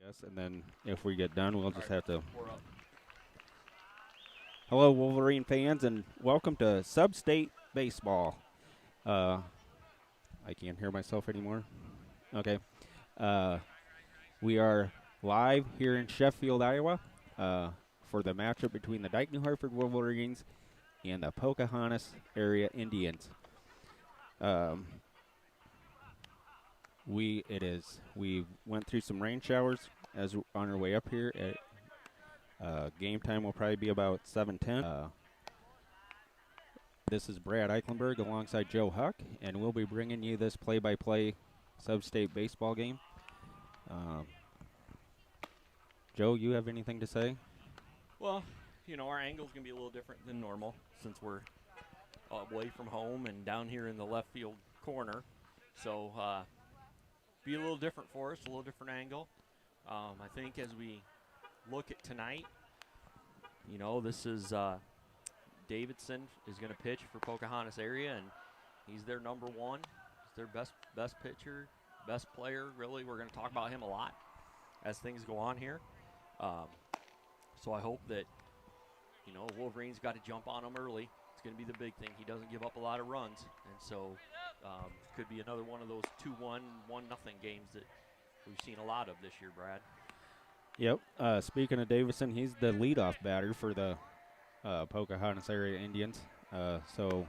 Yes, and then if we get done, we'll just have to. We're up. Hello, Wolverine fans, and welcome to Substate Baseball. I can't hear myself anymore. Okay. Uh, we are live here in Sheffield, Iowa, for the matchup between the Dike-New Hartford Wolverines and the Pocahontas area Indians. We went through some rain showers as on our way up here. Game time will probably be about 7:10. This is Brad Eichenberg alongside Joe Huck, and we'll be bringing you this play-by-play Substate baseball game. Joe, you have anything to say? Well, our angle's going to be a little different than normal since we're away from home and down here in the left field corner. So, be a little different for us, a little different angle. I think as we look at tonight, this is Davidson is going to pitch for Pocahontas area, and he's their number one. He's their best pitcher, best player, really. We're going to talk about him a lot as things go on here. So I hope that, Wolverines got to jump on him early. It's going to be the big thing. He doesn't give up a lot of runs, and so could be another one of those 2-1, 1-0 games that we've seen a lot of this year, Brad. Yep. Speaking of Davison, he's the leadoff batter for the Pocahontas area Indians. So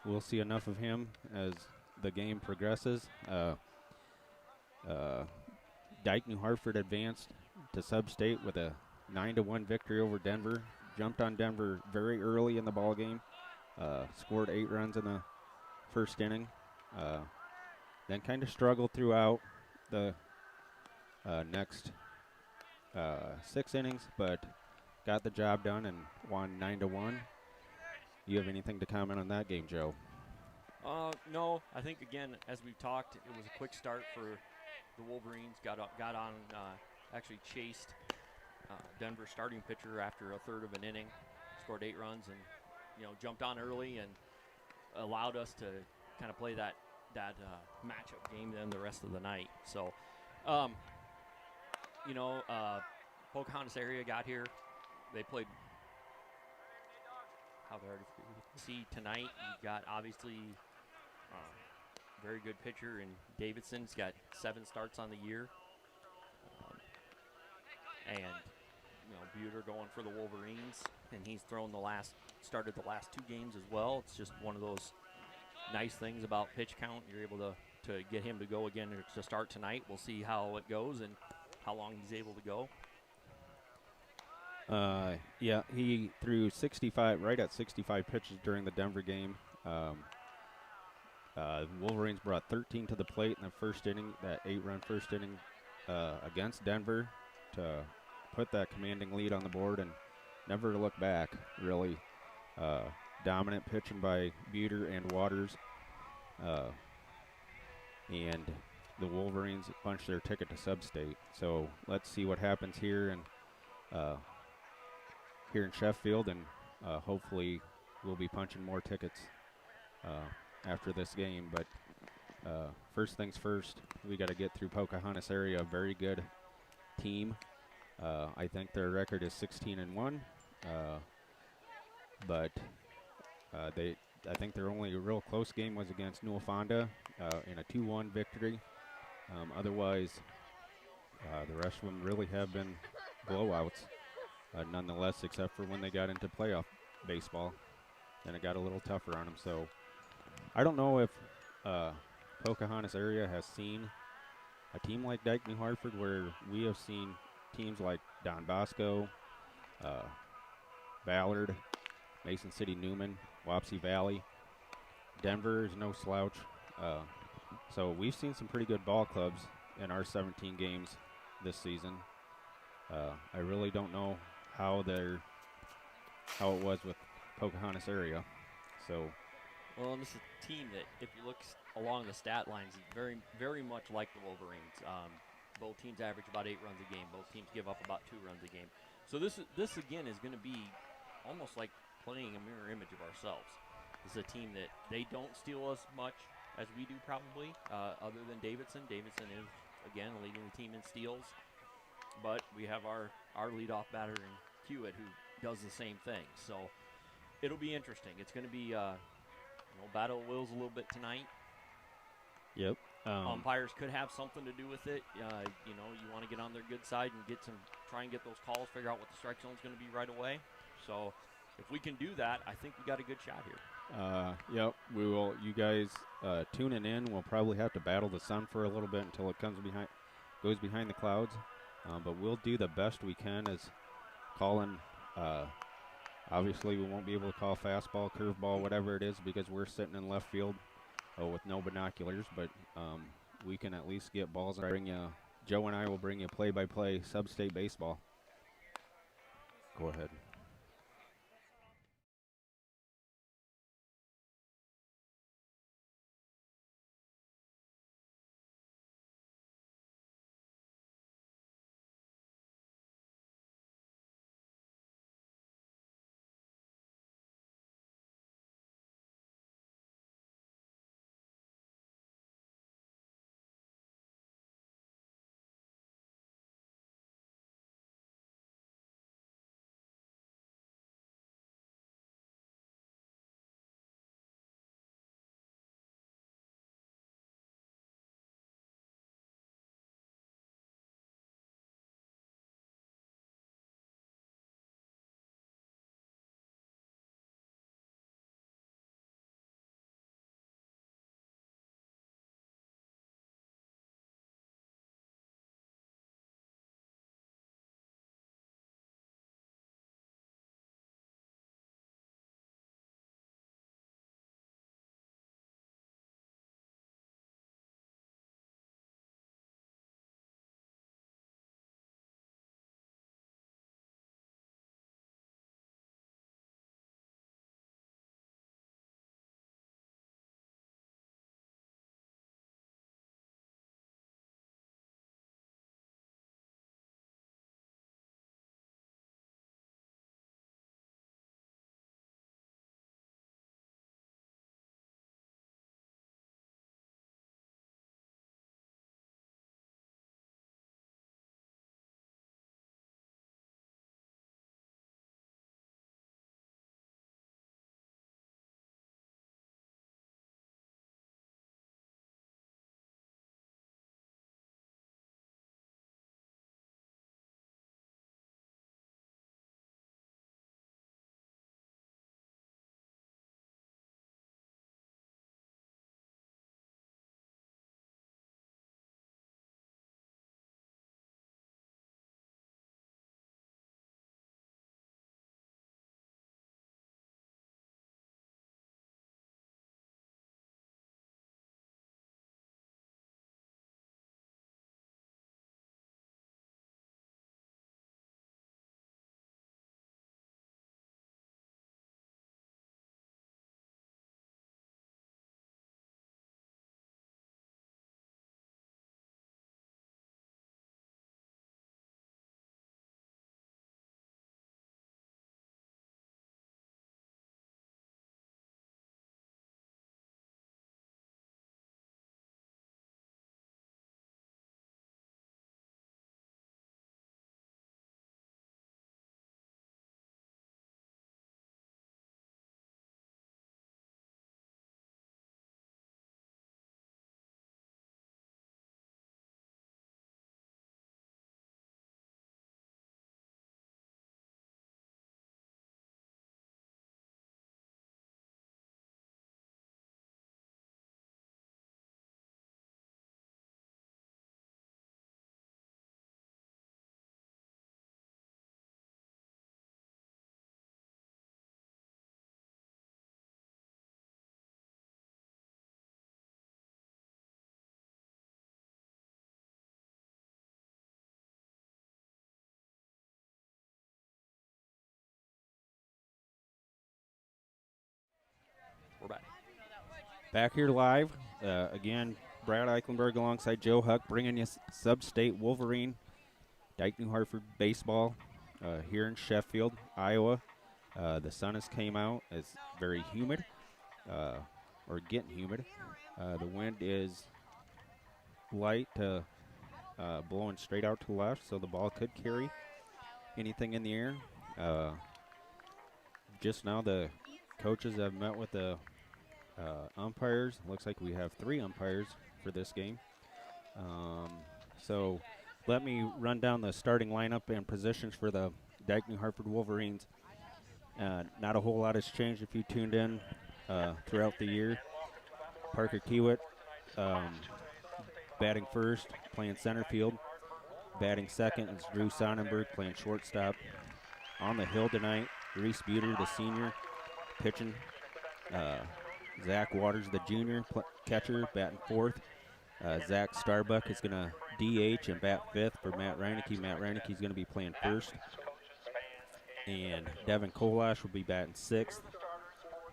we'll see enough of him as the game progresses. Dike-New Hartford advanced to Substate with a 9-1 victory over Denver. Jumped on Denver very early in the ball game. Scored 8 runs in the first inning. Then kind of struggled throughout the next 6 innings, but got the job done and won 9-1. You have anything to comment on that game, Joe? No. I think, again, as we've talked, it was a quick start for the Wolverines. Got on, actually chased Denver's starting pitcher after a third of an inning, scored 8 runs, and jumped on early and allowed us to kind of play that matchup game then the rest of the night. So, Pocahontas area got here. They played. See tonight, you've got obviously very good pitcher in Davidson. He's got 7 starts on the year, and Buter going for the Wolverines, and he's started the last 2 games as well. It's just one of those nice things about pitch count. You're able to get him to go again to start tonight. We'll see how it goes and how long he's able to go. Yeah, he threw 65, right at 65 pitches during the Denver game. Wolverines brought 13 to the plate in the first inning, that 8-run first inning against Denver to put that commanding lead on the board and never look back, really. Dominant pitching by Buter and Waters. And the Wolverines punched their ticket to Substate. So let's see what happens here here in Sheffield, and hopefully we'll be punching more tickets after this game. But first things first, we got to get through Pocahontas area, a very good team. I think their record is 16-1, but I think their only real close game was against Newfoundland in a 2-1 victory. Otherwise, the rest of them really have been blowouts. Nonetheless, except for when they got into playoff baseball, then it got a little tougher on them. So I don't know if Pocahontas area has seen a team like Dike-New Hartford, where we have seen teams like Don Bosco, Ballard, Mason City Newman, Wapsie Valley. Denver is no slouch. So we've seen some pretty good ball clubs in our 17 games this season. I really don't know how it was with Pocahontas area. So, well, and this is a team that, if you look along the stat lines, is very, very much like the Wolverines. Both teams average about 8 runs a game. Both teams give up about 2 runs a game. So this again is going to be almost like playing a mirror image of ourselves. This is a team that they don't steal as much as we do, probably, other than Davidson. Davidson is, again, leading the team in steals. but we have our leadoff batter in Hewitt who does the same thing. So it'll be interesting. It's going to be battle of wills a little bit tonight. Yep. Umpires could have something to do with it. You want to get on their good side and try and get those calls, figure out what the strike zone is going to be right away. So if we can do that, I think we got a good shot here. Yep, we will. You guys tuning in, we'll probably have to battle the sun for a little bit until it goes behind the clouds. But we'll do the best we can as calling. Obviously, we won't be able to call fastball, curveball, whatever it is, because we're sitting in left field with no binoculars. But we can at least get balls. Joe and I will bring you play-by-play Substate baseball. Go ahead. We're back. Back here live. Again, Brad Eichenberg alongside Joe Huck bringing you Substate Wolverine, Dike-New Hartford baseball here in Sheffield, Iowa. The sun has came out. It's very humid, or getting humid. The wind is light to blowing straight out to the left, so the ball could carry anything in the air. Just now the coaches have met with the umpires. Looks like we have 3 umpires for this game. So let me run down the starting lineup and positions for the Dike-New Hartford Wolverines. Not a whole lot has changed if you tuned in throughout the year. Parker Kiewit batting first, playing center field. Batting second is Drew Sonnenberg, playing shortstop. On the hill tonight, Reese Buter, the senior, pitching. Zack Waters, the junior, catcher, batting fourth. Zach Starbuck is going to DH and bat fifth for Matt Reineke. Matt Reineke is going to be playing first. And Devin Kolash will be batting sixth.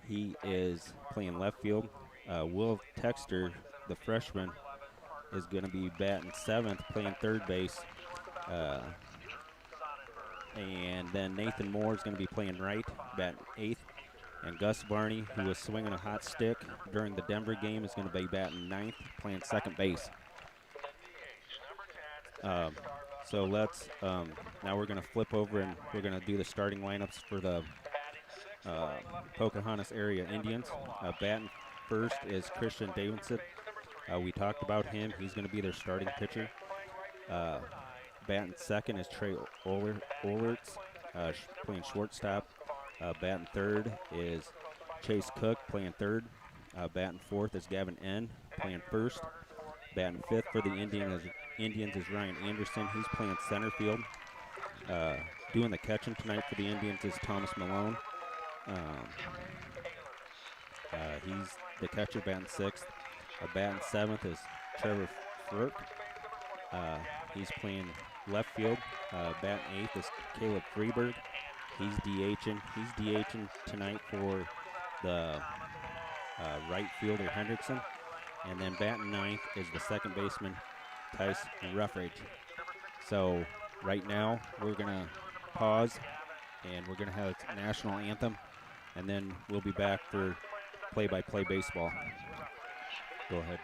He is playing left field. Will Texter, the freshman, is going to be batting seventh, playing third base. And then Nathan Moore is going to be playing right, batting eighth. And Gus Barney, who was swinging a hot stick during the Denver game, is going to be batting ninth, playing second base. So let's, now we're going to flip over and we're going to do the starting lineups for the Pocahontas area Indians. Batting first is Christian Davidson. We talked about him. He's going to be their starting pitcher. Batting second is Trey Olertz, playing shortstop. Batting third is Chase Cook, playing third. Batting fourth is Gavin N., playing first. Batting fifth for the Indians is Ryan Anderson. He's playing center field. Doing the catching tonight for the Indians is Thomas Malone. He's the catcher, batting sixth. Batting seventh is Trevor Frurk. He's playing left field. Batting eighth is Caleb Freeberg. He's DHing. He's DHing tonight for the right fielder Hendrickson. And then batting ninth is the second baseman Tice Ruffridge. So right now we're going to pause and we're going to have a national anthem, and then we'll be back for play-by-play baseball. Go ahead.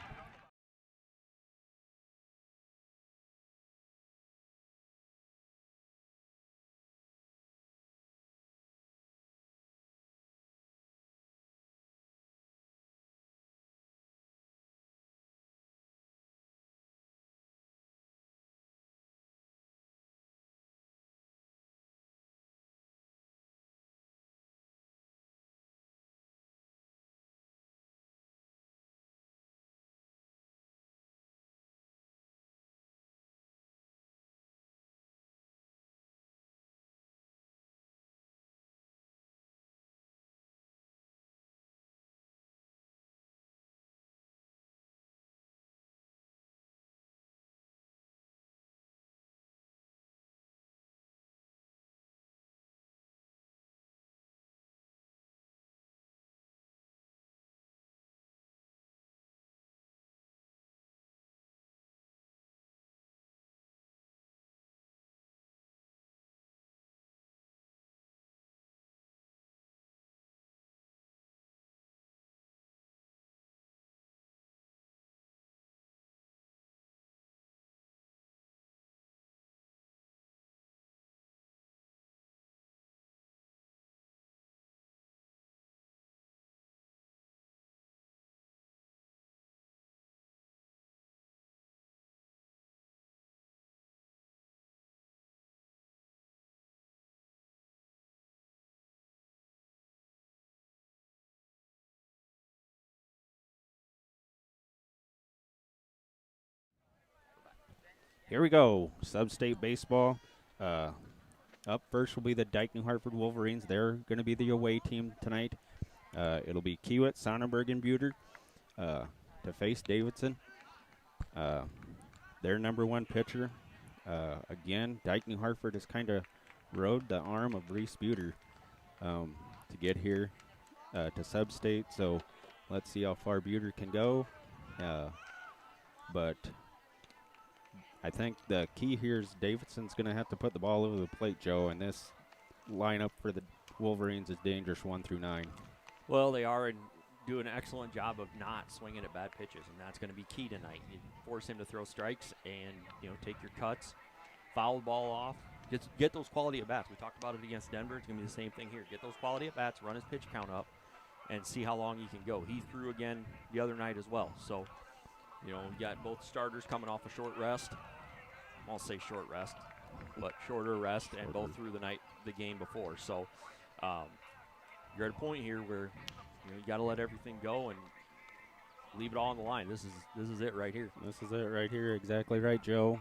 Here we go. Substate baseball. Up first will be the Dike-New Hartford Wolverines. They're going to be the away team tonight. It'll be Kiewit, Sonnenberg, and Buter to face Davidson. Their number one pitcher. Again, Dike-New Hartford has kind of rode the arm of Reese Buter to get here to Substate. So let's see how far Buter can go. But I think the key here is Davidson's going to have to put the ball over the plate, Joe, and this lineup for the Wolverines is dangerous 1 through 9. Well, they are, and do an excellent job of not swinging at bad pitches, and that's going to be key tonight. You force him to throw strikes and, take your cuts, foul the ball off, get those quality at-bats. We talked about it against Denver. It's going to be the same thing here. Get those quality at-bats, run his pitch count up, and see how long he can go. He threw again the other night as well. So, we got both starters coming off a short rest. I won't say short rest, but shorter rest, and both through the game before. So, you're at a point here where you got to let everything go and leave it all on the line. This is it right here. This is it right here. Exactly right, Joe.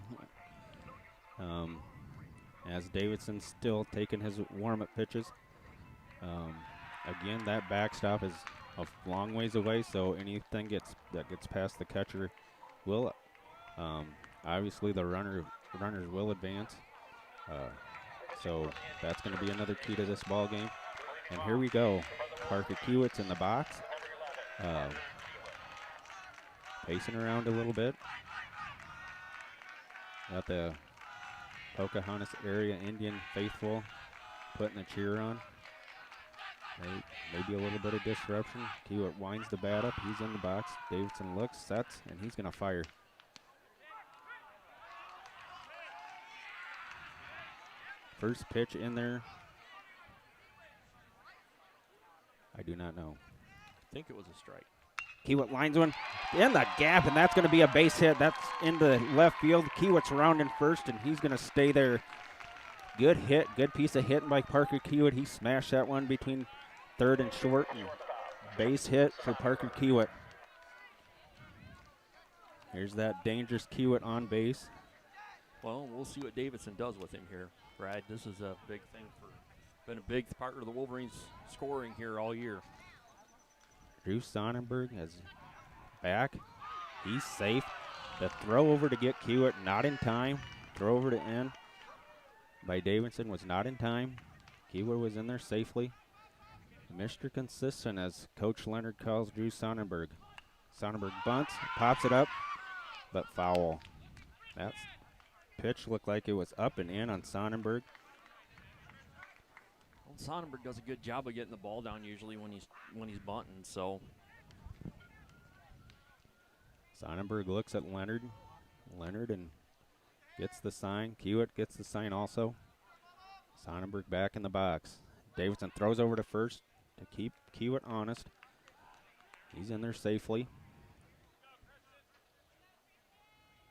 As Davidson's still taking his warm-up pitches. Again, that backstop is a long ways away, so anything that gets past the catcher will, obviously the runners will advance. So that's going to be another key to this ball game. And here we go. Parker Kiewit's in the box, pacing around a little bit. Got the Pocahontas area Indian faithful putting the cheer on. Maybe a little bit of disruption. Kiewit winds the bat up. He's in the box. Davidson looks, sets, and he's going to fire. First pitch in there. I do not know. I think it was a strike. Kiewit lines one in the gap, and that's going to be a base hit. That's into left field. Kiewit's rounding first, and he's going to stay there. Good hit, good piece of hitting by Parker Kiewit. He smashed that one between third and short, and base hit for Parker Kiewit. Here's that dangerous Kiewit on base. Well, we'll see what Davidson does with him here, Brad. This is a big thing been a big part of the Wolverines scoring here all year. Drew Sonnenberg is back. He's safe. The throw over to get Kiewit, not in time. Throw over to end by Davidson was not in time. Kiewit was in there safely. Mr. Consistent, as Coach Leonard calls Drew Sonnenberg. Sonnenberg bunts, pops it up, but foul. That pitch looked like it was up and in on Sonnenberg. Well, Sonnenberg does a good job of getting the ball down usually when he's bunting. So Sonnenberg looks at Leonard and gets the sign. Kiewit gets the sign also. Sonnenberg back in the box. Davidson throws over to first to keep Kiewit honest. He's in there safely.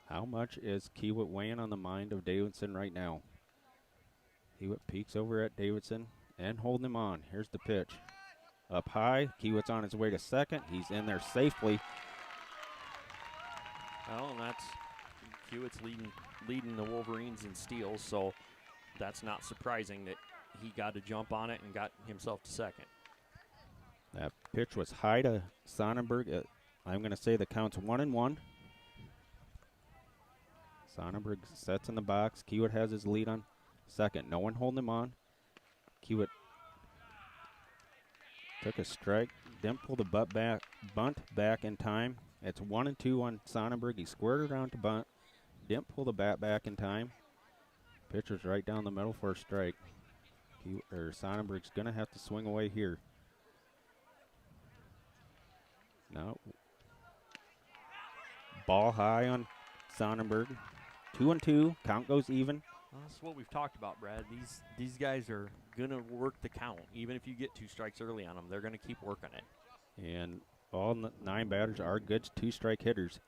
How much is Kiewit weighing on the mind of Davidson right now? Kiewit peeks over at Davidson and holding him on. Here's the pitch. Up high. Kiewit's on his way to second. He's in there safely. Well, and that's Kiewit's leading the Wolverines in steals, so that's not surprising that he got a jump on it and got himself to second. That pitch was high to Sonnenberg. I'm going to say the count's 1-1. Sonnenberg sets in the box. Kiewit has his lead on second. No one holding him on. Kiewit took a strike. Didn't pull the bunt back in time. It's 1-2 on Sonnenberg. He squared around to bunt. Didn't pull the bat back in time. Pitcher's right down the middle for a strike. Sonnenberg's going to have to swing away here. No. Ball high on Sonnenberg. 2-2. Count goes even. Well, that's what we've talked about, Brad. These guys are going to work the count. Even if you get 2 strikes early on them, they're going to keep working it. And all 9 batters are good 2-strike hitters.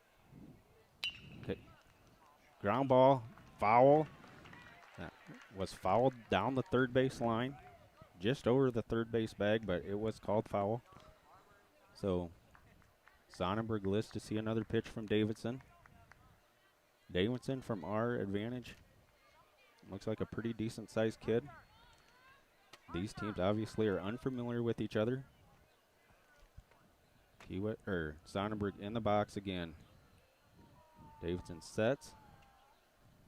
Okay. Ground ball, foul. That was fouled down the third base line. Just over the third base bag, but it was called foul. So Sonnenberg lists to see another pitch from Davidson. Davidson, from our advantage, looks like a pretty decent-sized kid. These teams obviously are unfamiliar with each other. Sonnenberg in the box again. Davidson sets,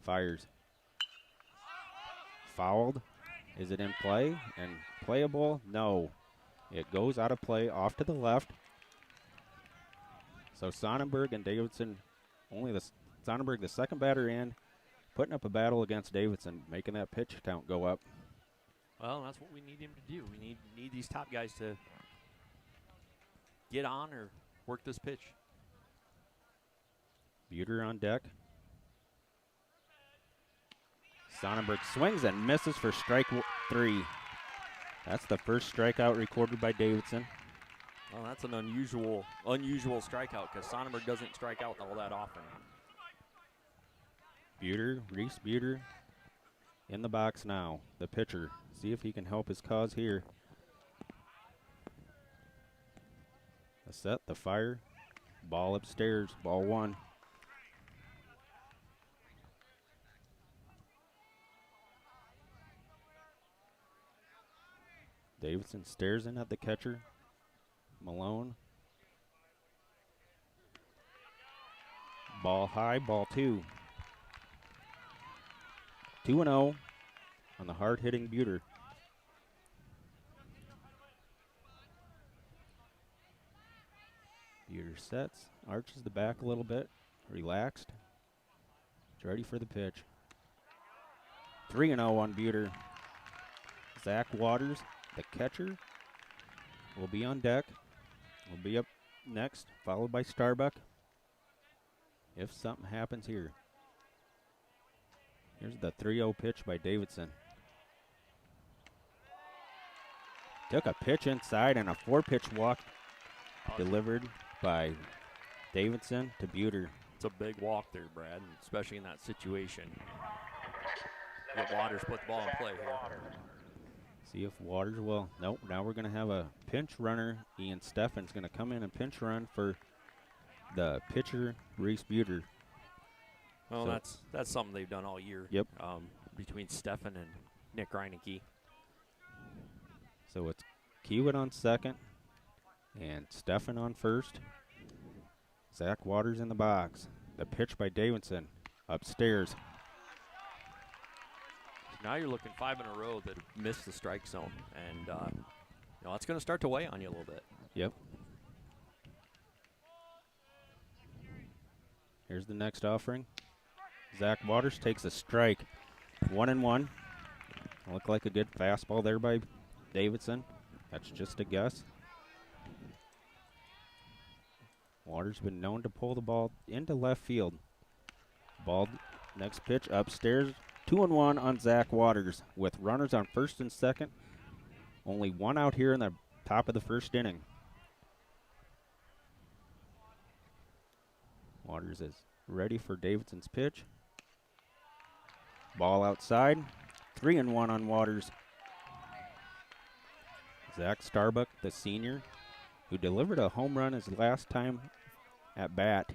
fires. Fouled. Is it in play and playable? No. It goes out of play off to the left. So Sonnenberg and Davidson, Sonnenberg, the second batter in, putting up a battle against Davidson, making that pitch count go up. Well, that's what we need him to do. We need these top guys to get on or work this pitch. Buter on deck. Sonnenberg swings and misses for strike 3. That's the first strikeout recorded by Davidson. Well, that's an unusual strikeout because Sonnenberg doesn't strike out all that often. Reese Buter in the box now. The pitcher. See if he can help his cause here. The set, the fire. Ball upstairs, ball 1. Davidson stares in at the catcher. Malone. Ball high, ball 2. 2-0 on the hard-hitting Buter. Buter sets, arches the back a little bit, relaxed. He's ready for the pitch. 3-0 on Buter. Zack Waters, the catcher, will be on deck. Will be up next, followed by Starbuck. If something happens here. Here's the 3-0 pitch by Davidson. Took a pitch inside and a 4-pitch walk delivered by Davidson to Buter. It's a big walk there, Brad, especially in that situation. Get Waters put the ball in play here. See if Waters will. Nope, now we're going to have a pinch runner. Ian Steffen's going to come in and pinch run for the pitcher, Reese Buter. Well, so that's something they've done all year. Yep. Between Steffen and Nick Reineke. So it's Kiewit on second and Steffen on first. Zack Waters in the box. The pitch by Davidson upstairs. Now you're looking 5 in a row that have missed the strike zone, and it's going to start to weigh on you a little bit. Yep. Here's the next offering. Zack Waters takes a strike. 1-1. Looked like a good fastball there by Davidson. That's just a guess. Waters been known to pull the ball into left field. Ball, next pitch upstairs. 2-1 on Zack Waters with runners on first and second. Only 1 out here in the top of the first inning. Waters is ready for Davidson's pitch. Ball outside. 3-1 on Waters. Zach Starbuck, the senior, who delivered a home run his last time at bat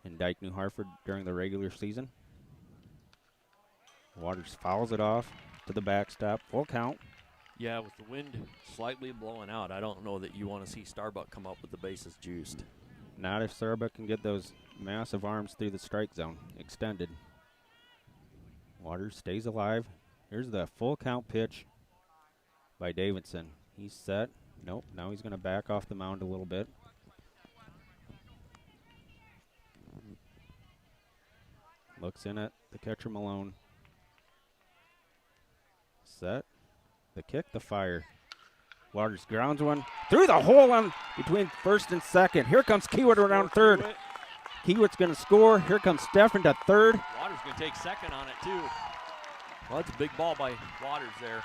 in Dike-New Hartford during the regular season. Waters fouls it off to the backstop. Full count. Yeah, with the wind slightly blowing out, I don't know that you want to see Starbuck come up with the bases juiced. Not if Starbuck can get those massive arms through the strike zone extended. Waters stays alive. Here's the full count pitch by Davidson. He's set. Nope, now he's going to back off the mound a little bit. Looks in at the catcher Malone. Set. The kick, the fire. Waters grounds one through the hole on between first and second. Here comes Kiewit around third. Kiewit's going to score. Here comes Steffen to third. Waters going to take second on it, too. Well, that's a big ball by Waters there.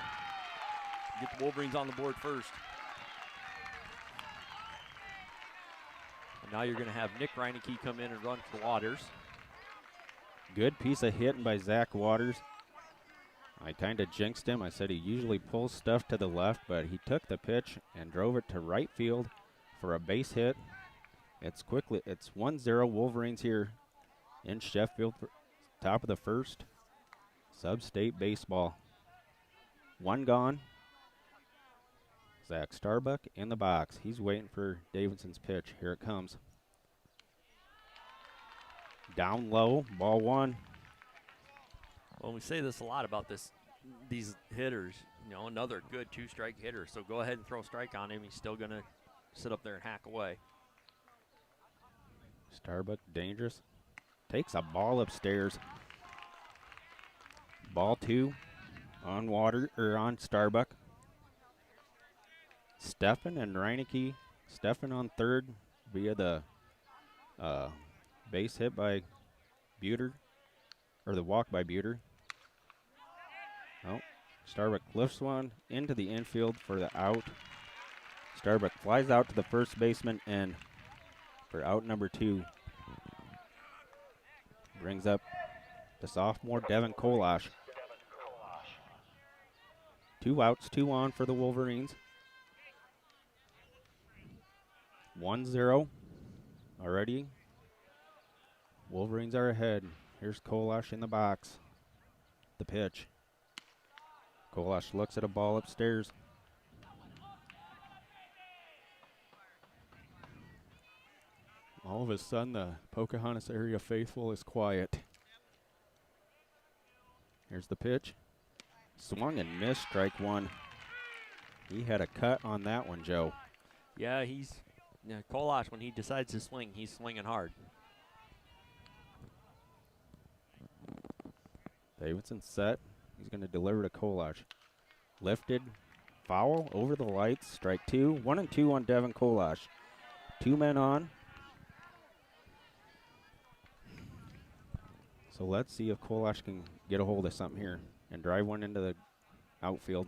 Get the Wolverines on the board first. And now you're going to have Nick Reineke come in and run for Waters. Good piece of hitting by Zack Waters. I kind of jinxed him. I said he usually pulls stuff to the left, but he took the pitch and drove it to right field for a base hit. It's 1-0 Wolverines here in Sheffield, top of the first. Substate baseball. 1 gone. Zach Starbuck in the box. He's waiting for Davidson's pitch. Here it comes. Down low, ball 1. Well, we say this a lot about these hitters. Another good 2-strike hitter. So go ahead and throw a strike on him. He's still going to sit up there and hack away. Starbuck dangerous. Takes a ball upstairs. Ball 2 on Starbuck. Steffen and Reineke Stefan on third via the base hit by Buter, or the walk by Buter. Oh, Starbuck lifts one into the infield for the out. Starbuck flies out to the first baseman, and for out number 2, brings up the sophomore Devin Kolash. 2 outs, 2 on for the Wolverines. 1-0 already. Wolverines are ahead. Here's Kolash in the box. The pitch. Kolash looks at a ball upstairs. All of a sudden, the Pocahontas area faithful is quiet. Here's the pitch. Swung and missed, strike 1. He had a cut on that one, Joe. Yeah, Kolash, when he decides to swing, he's swinging hard. Davidson set. He's going to deliver to Kolash. Lifted, foul, over the lights, strike 2. 1-2 on Devin Kolash. 2 men on. So let's see if Kolash can get a hold of something here and drive one into the outfield.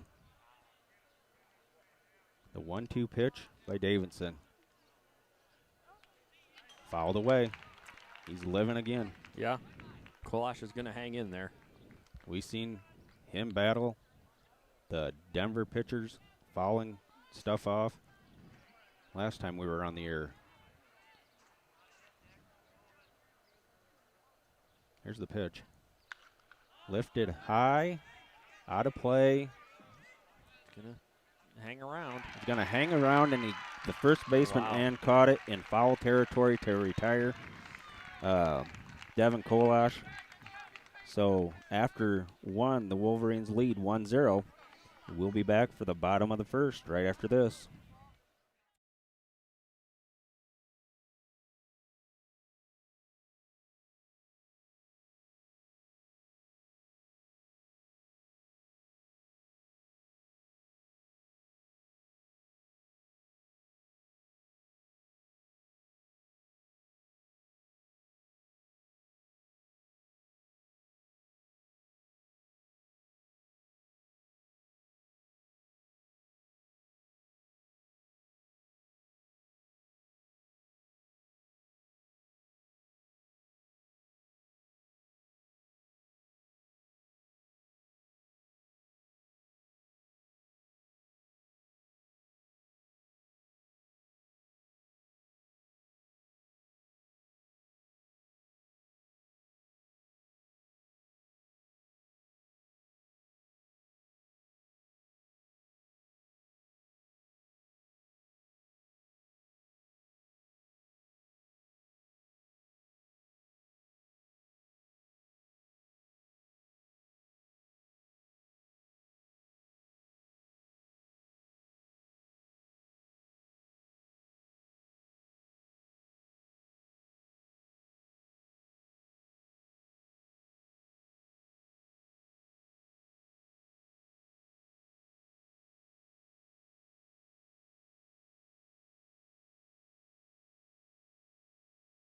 The 1-2 pitch by Davidson. Fouled away. He's living again. Yeah, Kolash is going to hang in there. We've seen him battle the Denver pitchers, fouling stuff off last time we were on the air. Here's the pitch. Lifted high, out of play. Gonna hang around. He's gonna hang around, and the first baseman and caught it in foul territory to retire Devin Kolash. So after 1, the Wolverines lead 1-0. We'll be back for the bottom of the first right after this.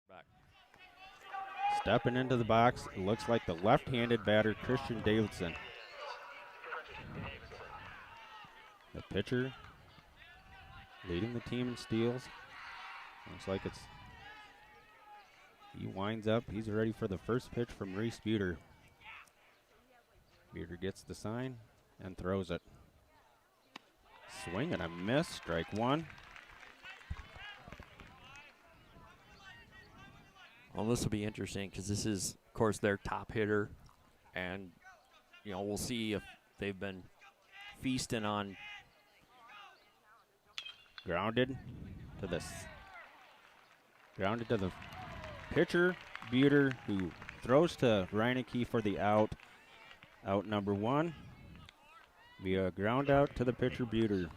Back. Stepping into the box, it looks like the left-handed batter, Christian Davidson. The pitcher leading the team in steals. Looks like he winds up. He's ready for the first pitch from Reese Buter. Buter gets the sign and throws it. Swing and a miss, strike 1. Well, this will be interesting because this is, of course, their top hitter. And, we'll see if they've been feasting on. Grounded to the pitcher, Buter, who throws to Reineke for the out. Out number 1 via ground out to the pitcher, Buter.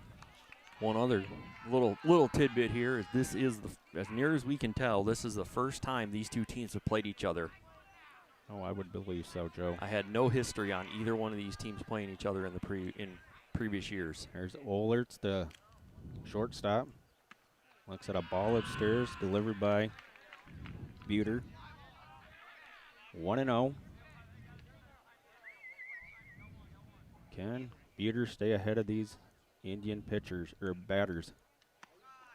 One other little tidbit here is this is, as near as we can tell, this is the first time these two teams have played each other. Oh, I would believe so, Joe. I had no history on either one of these teams playing each other in previous years. There's Olerts, the shortstop. Looks at a ball upstairs, delivered by Buter. 1-0. Can Buter stay ahead of these Indian pitchers or batters?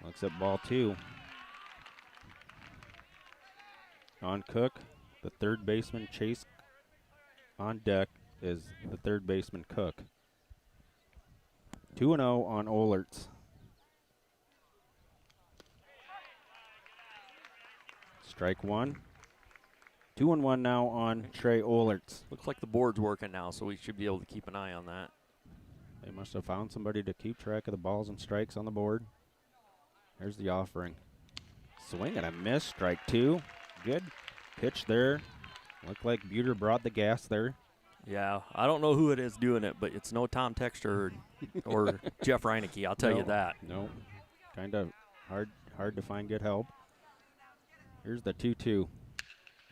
Looks at ball 2. On Cook, the third baseman Chase. On deck is the third baseman Cook. 2-0 on Olerts. Strike 1. 2-1 now on Trey Olerts. Looks like the board's working now, so we should be able to keep an eye on that. They must have found somebody to keep track of the balls and strikes on the board. There's the offering. Swing and a miss. Strike 2. Good pitch there. Looked like Buter brought the gas there. Yeah, I don't know who it is doing it, but it's no Tom Texter or Jeff Reineke, I'll tell you that. No, kind of hard to find good help. Here's the 2-2.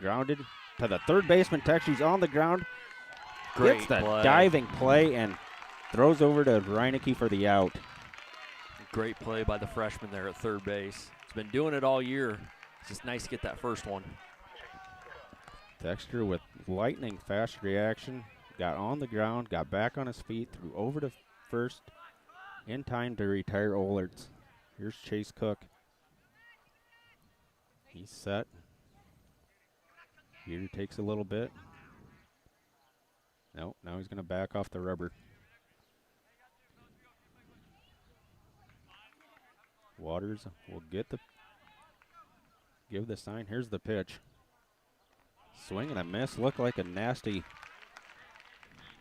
Grounded to the third baseman. Texter's on the ground. Great Gets the play. diving play and throws over to Reineke for the out. Great play by the freshman there at third base. He's been doing it all year. It's just nice to get that first one. Texter with lightning fast reaction. Got on the ground, got back on his feet, threw over to first in time to retire Olerts. Here's Chase Cook. He's set. Buter takes a little bit. Nope, now he's going to back off the rubber. Waters will give the sign. Here's the pitch. Swing and a miss. Looked like a nasty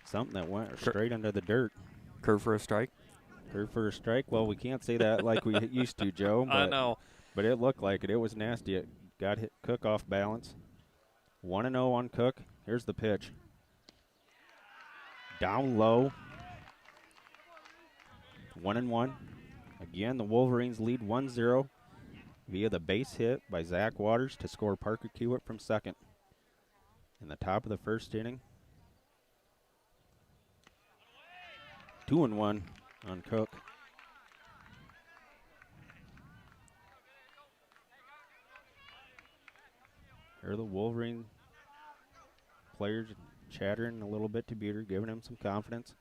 something that went straight under the dirt. Curve for a strike? Curve for a strike? Well, we can't say that like we used to, Joe. But, I know. But it looked like it. It was nasty. It got hit Cook off balance. 1-0 on Cook. Here's the pitch. Down low. 1-1. Again, the Wolverines lead 1-0 via the base hit by Zack Waters to score Parker Kiewit from second. In the top of the first inning. 2-1 on Cook. Here are the Wolverine players chattering a little bit to Buter, giving him some confidence.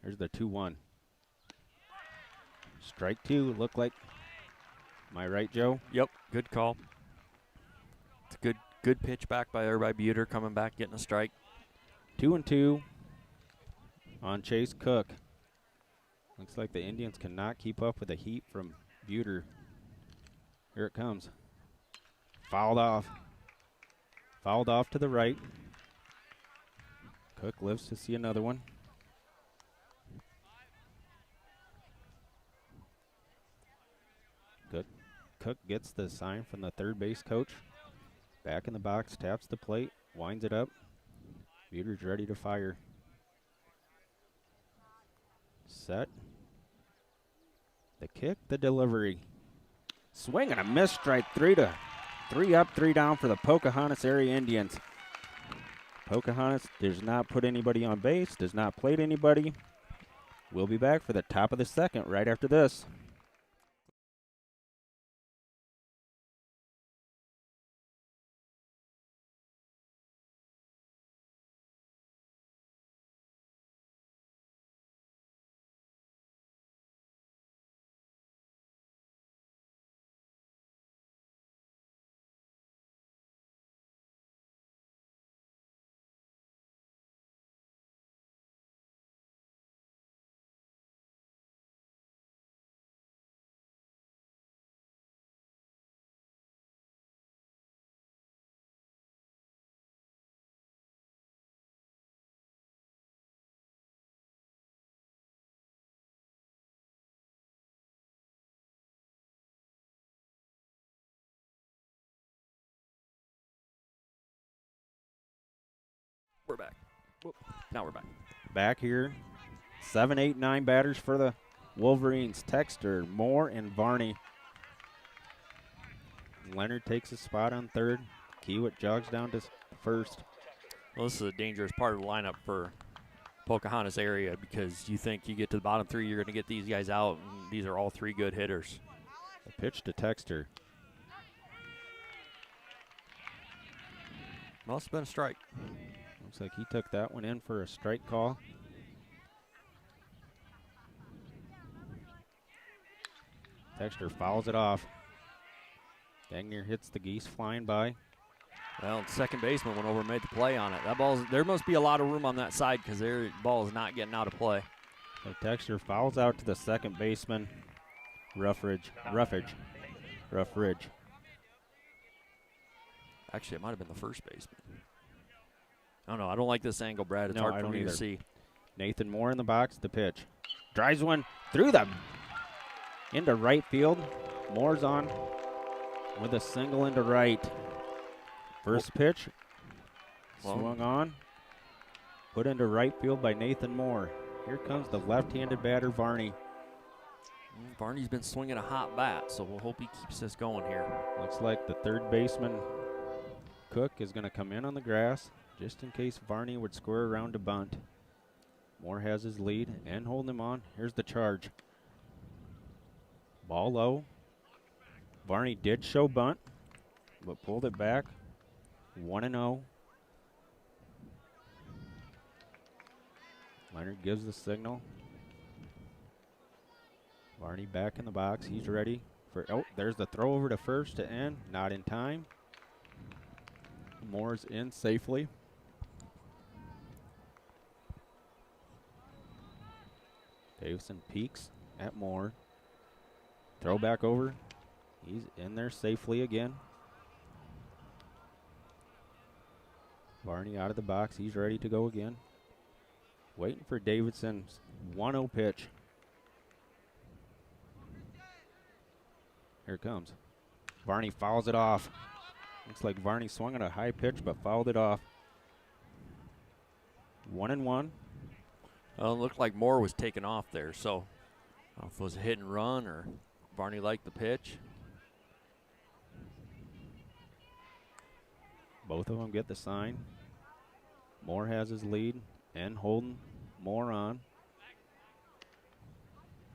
Here's the 2-1. Strike 2, looked like. Am I right, Joe? Yep, good call. It's a good pitch back by Buter, coming back, getting a strike. 2-2 on Chase Cook. Looks like the Indians cannot keep up with the heat from Buter. Here it comes. Fouled off. Fouled off to the right. Cook lives to see another one. Good. Cook gets the sign from the third base coach. Back in the box, taps the plate, winds it up. Buter's ready to fire. Set. The kick, the delivery. Swing and a miss. Strike 3 to 3 up, 3 down for the Pocahontas area Indians. Pocahontas does not put anybody on base, does not plate anybody. We'll be back for the top of the second right after this. We're back. Whoop. Now we're back. Back here. 7, 8, 9 batters for the Wolverines. Texter, Moore, and Varney. Leonard takes a spot on third. Kiewit jogs down to first. Well, this is a dangerous part of the lineup for Pocahontas area, because you think you get to the bottom three, you're going to get these guys out, and these are all three good hitters. A pitch to Texter. Must have been a strike. Looks like he took that one in for a strike call. Texter fouls it off. Dike-New hits the geese flying by. Well, second baseman went over and made the play on it. That ball's, there must be a lot of room on that side because their ball is not getting out of play. So Texter fouls out to the second baseman. Roughridge. Actually, it might have been the first baseman. I don't know. I don't like this angle, Brad. It's No, hard I for don't me either. to see. Nathan Moore in the box, the pitch. Drives one through them. Into right field. Moore's on with a single into right. First pitch. Swung on. Put into right field by Nathan Moore. Here comes the left-handed batter, Varney. Varney's been swinging a hot bat, so we'll hope he keeps this going here. Looks like the third baseman, Cook, is going to come in on the grass just in case Varney would square around to bunt. Moore has his lead and holding him on. Here's the charge. Ball low. Varney did show bunt, but pulled it back. 1-0. Leonard gives the signal. Varney back in the box. He's ready for, oh, there's the throw over to first to end. Not in time. Moore's in safely. Davison peeks at Moore. Throw back over. He's in there safely again. Varney out of the box. He's ready to go again. Waiting for Davidson's 1-0 pitch. Here it comes. Varney fouls it off. Looks like Varney swung at a high pitch but fouled it off. 1-1. Well, it looked like Moore was taken off there, so I don't know if it was a hit and run or Varney liked the pitch. Both of them get the sign. Moore has his lead and holding Moore on.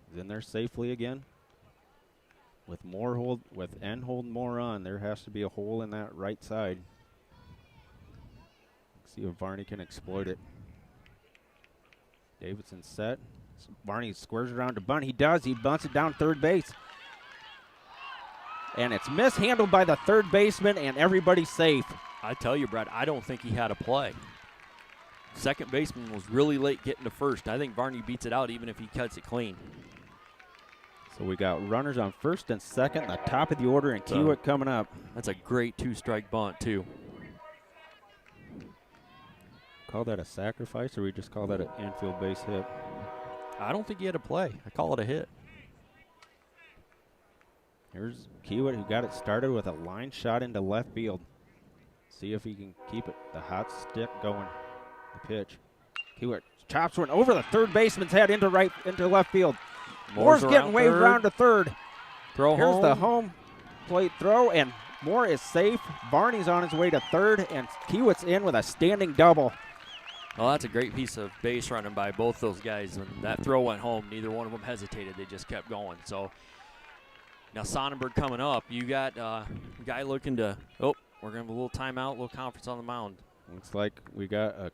He's in there safely again. With Moore holding Moore on, there has to be a hole in that right side. See if Varney can exploit it. Davidson set. Varney squares around to bunt. He does. He bunts it down third base. And it's mishandled by the third baseman, and everybody's safe. I tell you, Brad, I don't think he had a play. Second baseman was really late getting to first. I think Varney beats it out even if he cuts it clean. So we got runners on first and second, the top of the order, and Kiewit coming up. That's a great two-strike bunt, too. Call that a sacrifice, or we just call that an infield base hit? I don't think he had a play. I call it a hit. Here's Kiewit, who got it started with a line shot into left field. See if he can keep it. The hot stick going. The pitch. Kiewit chops one over the third baseman's head into left field. Moore's getting waved around to third. Here's the home plate throw, and Moore is safe. Varney's on his way to third, and Kiewit's in with a standing double. Well, that's a great piece of base running by both those guys. When that throw went home, neither one of them hesitated. They just kept going. So now Sonnenberg coming up. You got a guy looking to, we're going to have a little timeout, a little conference on the mound. Looks like we got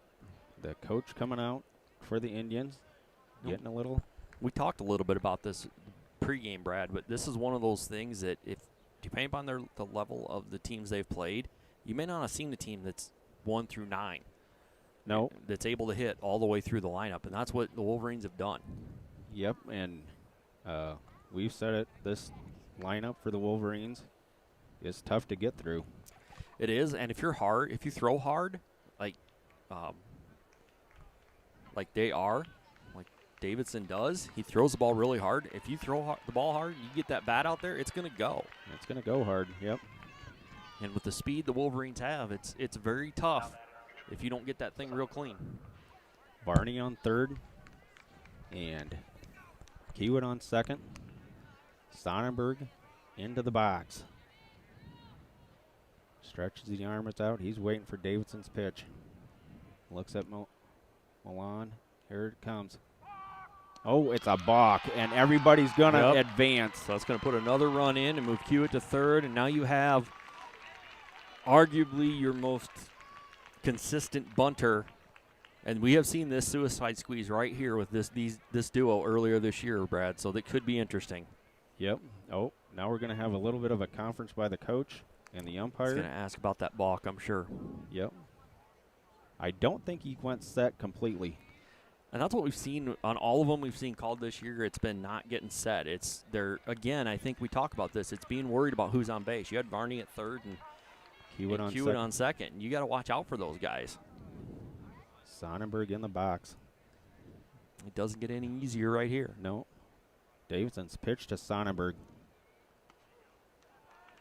the coach coming out for the Indians, getting a little. We talked a little bit about this pregame, Brad, but this is one of those things that if depending upon the level of the teams they've played, you may not have seen the team that's 1 through 9. No. That's able to hit all the way through the lineup, and that's what the Wolverines have done. Yep, and we've said it, this lineup for the Wolverines is tough to get through. It is, and if you throw hard, like they are, like Davidson does, he throws the ball really hard. If you throw the ball hard, you get that bat out there, it's going to go. It's going to go hard, yep. And with the speed the Wolverines have, it's very tough if you don't get that thing real clean. Varney on third, and Kiewit on second. Sonnenberg into the box. Stretches the arms out. He's waiting for Davidson's pitch. Looks at Milan. Here it comes. Oh, it's a balk, and everybody's going to advance. So that's going to put another run in and move Hewitt to third, and now you have arguably your most consistent bunter. And we have seen this suicide squeeze right here with this duo earlier this year, Brad, so that could be interesting. Yep. Oh, now we're going to have a little bit of a conference by the coach and the umpire. He's going to ask about that balk, I'm sure. Yep. I don't think he went set completely. And that's what we've seen on all of them we've seen called this year. It's been not getting set. It's there again. I think we talk about this. It's being worried about who's on base. You had Varney at third and Hewitt on second. You got to watch out for those guys. Sonnenberg in the box. It doesn't get any easier right here. No. Davidson's pitch to Sonnenberg.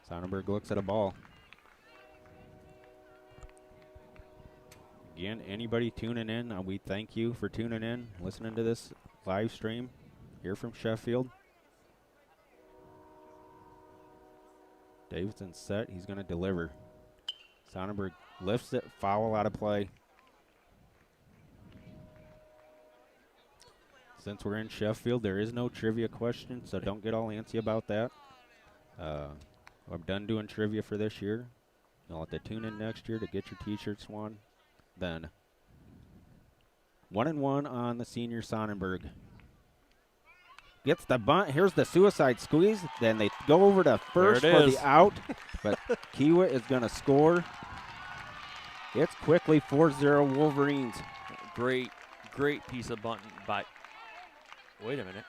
Sonnenberg looks at a ball. Again, anybody tuning in, we thank you for tuning in, listening to this live stream here from Sheffield. Davidson's set. He's going to deliver. Sonnenberg lifts it, foul out of play. Since we're in Sheffield, there is no trivia question, so don't get all antsy about that. I'm done doing trivia for this year. You'll have to tune in next year to get your T-shirts won. Then 1-1 on the senior Sonnenberg. Gets the bunt. Here's the suicide squeeze. Then they go over to first for the out. But Kiewit is going to score. It's quickly 4-0 Wolverines. Great piece of bunting by. Wait a minute.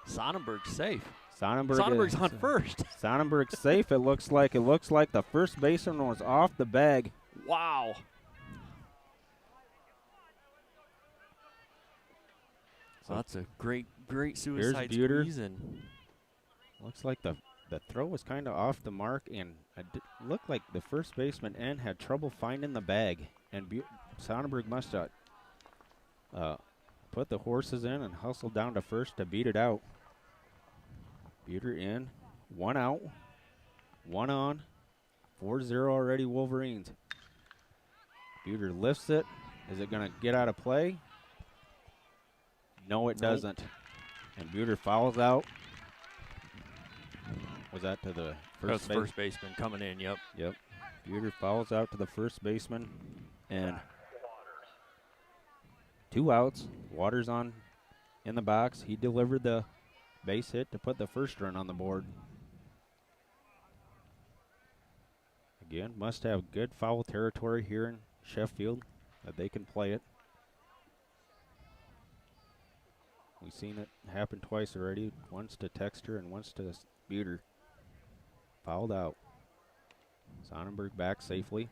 Sonnenberg's safe. Sonnenberg's on first. Sonnenberg's safe. It looks like the first baseman was off the bag. Wow. So that's a great suicide squeeze. And looks like the throw was kind of off the mark, and it looked like the first baseman N had trouble finding the bag, and Sonnenberg must have put the horses in and hustled down to first to beat it out. Buter in, 1 out, 1 on, 4-0 already Wolverines. Buter lifts it. Is it going to get out of play? No, it doesn't. And Buter fouls out. Was that to the first baseman? First baseman coming in, yep. Yep. Buter fouls out to the first baseman. And 2 outs. Waters on in the box. He delivered the base hit to put the first run on the board. Again, must have good foul territory here in Sheffield that they can play it. We've seen it happen twice already. Once to Texter and once to Buter. Fouled out. Sonnenberg back safely.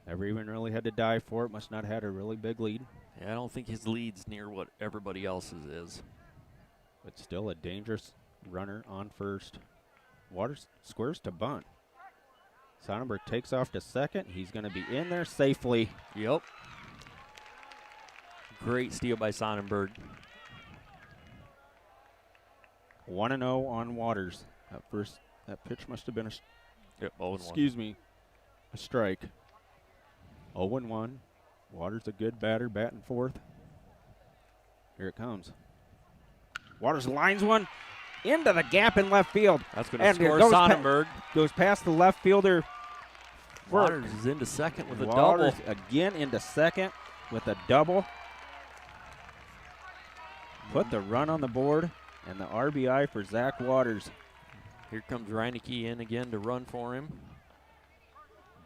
Never even really had to dive for it. Must not have had a really big lead. Yeah, I don't think his lead's near what everybody else's is. But still a dangerous runner on first. Waters squares to bunt. Sonnenberg takes off to second. He's going to be in there safely. Yep. Great steal by Sonnenberg. 1-0 on Waters. That pitch must have been a strike. 0-1. Waters a good batter, batting fourth. Here it comes. Waters lines one into the gap in left field. That's going to score Sonnenberg. Goes past the left fielder. Waters is into second with a Waters double. Again into second with a double. Put the run on the board and the RBI for Zack Waters. Here comes Reineke in again to run for him.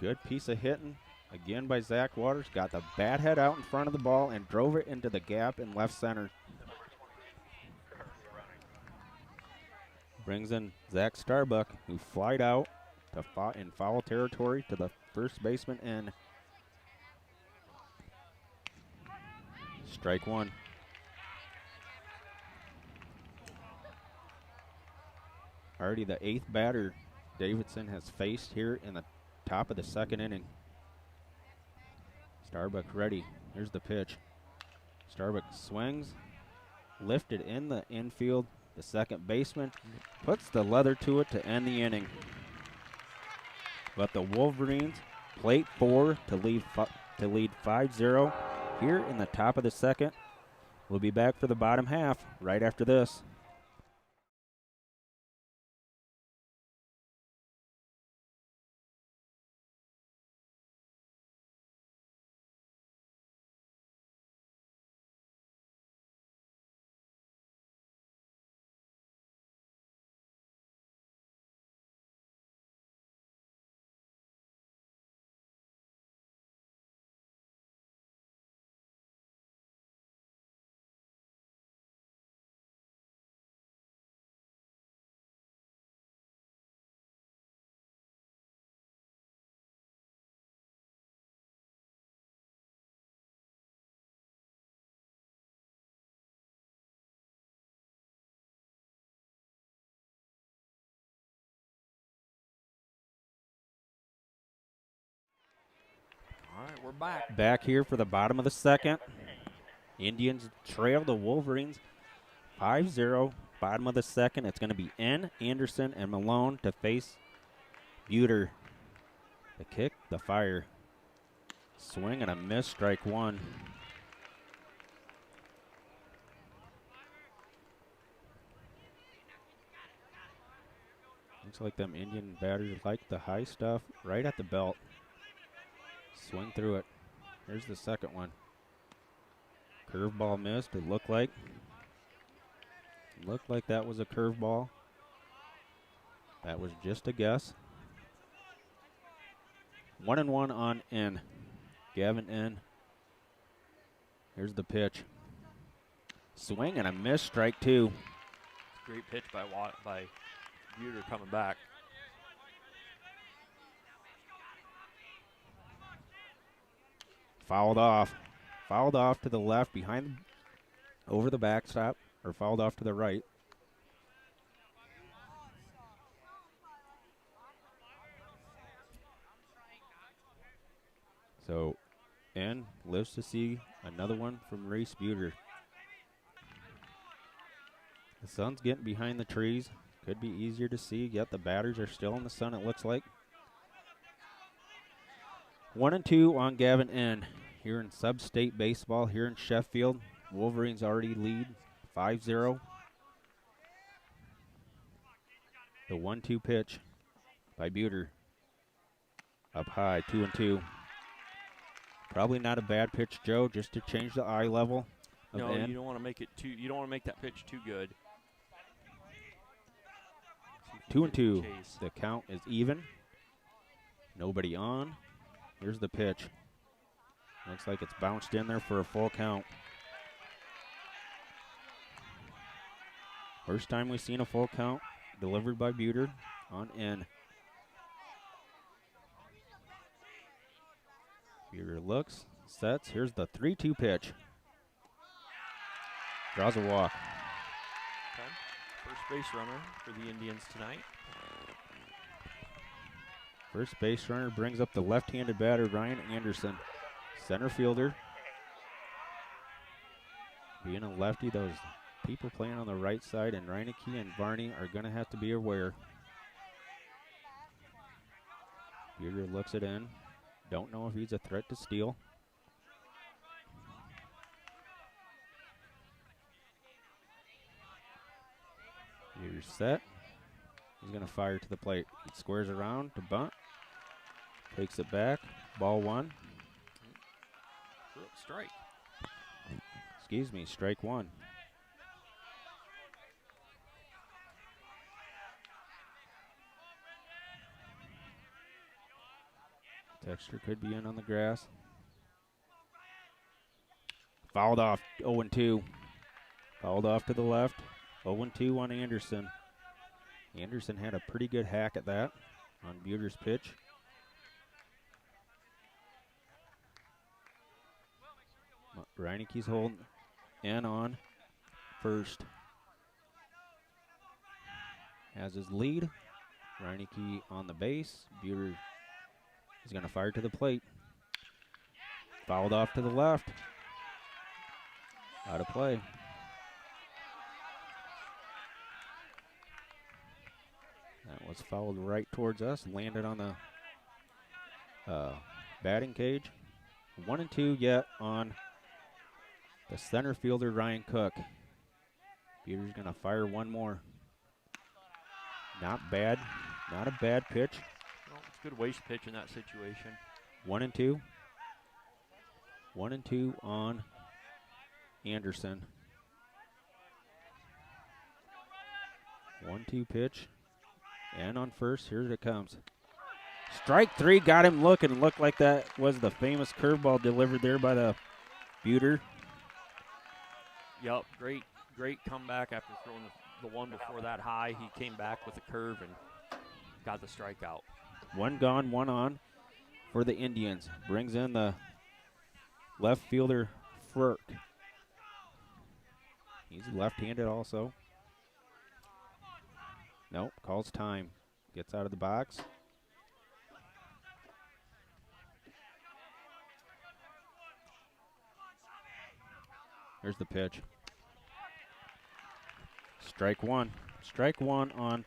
Good piece of hitting again by Zack Waters. Got the bat head out in front of the ball and drove it into the gap in left center. Brings in Zach Starbuck, who flied out in foul territory to the first baseman and strike one. Already the 8th batter Davidson has faced here in the top of the second inning. Starbuck ready. Here's the pitch. Starbuck swings, lifted in the infield. The second baseman puts the leather to it to end the inning. But the Wolverines plate 4 to lead 5-0 here in the top of the second. We'll be back for the bottom half right after this. All right, we're back. Back here for the bottom of the second. Indians trail the Wolverines 5-0. Bottom of the second, it's going to be Anderson, and Malone to face Buter. The kick, the fire. Swing and a miss, strike 1. Looks like them Indian batters like the high stuff right at the belt. Swing through it. Here's the second one. Curveball missed, it looked like. Looked like that was a curveball. That was just a guess. 1-1 on N. Gavin N. Here's the pitch. Swing and a miss, strike 2. Great pitch by Buter coming back. Fouled off. Fouled off to the left behind, over the backstop, or fouled off to the right. So, N lives to see another one from Reese Buter. The sun's getting behind the trees. Could be easier to see, yet the batters are still in the sun, it looks like. 1-2 on Gavin N. Here in Substate baseball, here in Sheffield. Wolverines already lead 5-0. The 1-2 pitch by Buter. Up high, 2-2. Probably not a bad pitch, Joe, just to change the eye level of No, N. you don't want to make it too. You don't want to make that pitch too good. 2-2. The count is even. Nobody on. Here's the pitch. Looks like it's bounced in there for a full count. First time we've seen a full count delivered by Buter on N. Buter looks, sets. Here's the 3-2 pitch. Draws a walk. Okay. First base runner for the Indians tonight. First base runner brings up the left-handed batter, Ryan Anderson. Center fielder. Being a lefty, those people playing on the right side, and Reineke and Varney are going to have to be aware. Buter looks it in. Don't know if he's a threat to steal. Buter's set. He's going to fire to the plate. He squares around to bunt. Takes it back. Ball 1. Strike. Excuse me, strike 1. Texture could be in on the grass. Fouled off, 0-2. Fouled off to the left, 0-2 on Anderson. Anderson had a pretty good hack at that on Buter's pitch. Reineke's holding N on first. Has his lead. Reineke on the base. Buter is going to fire to the plate. Fouled off to the left. Out of play. That was fouled right towards us. Landed on the batting cage. 1-2 yet on the center fielder, Ryan Cook. Peter's going to fire one more. Not bad. Not a bad pitch. Well, it's a good waste pitch in that situation. 1-2. 1-2 on Anderson. 1-2 pitch. And on first, here it comes. Strike three, got him looking. Looked like that was the famous curveball delivered there by the Buter. Yup, great comeback after throwing the one before that high. He came back with a curve and got the strikeout. One gone, one on for the Indians. Brings in the left fielder, Frk. He's left-handed also. Nope, calls time. Gets out of the box. Here's the pitch. Strike one. Strike one on,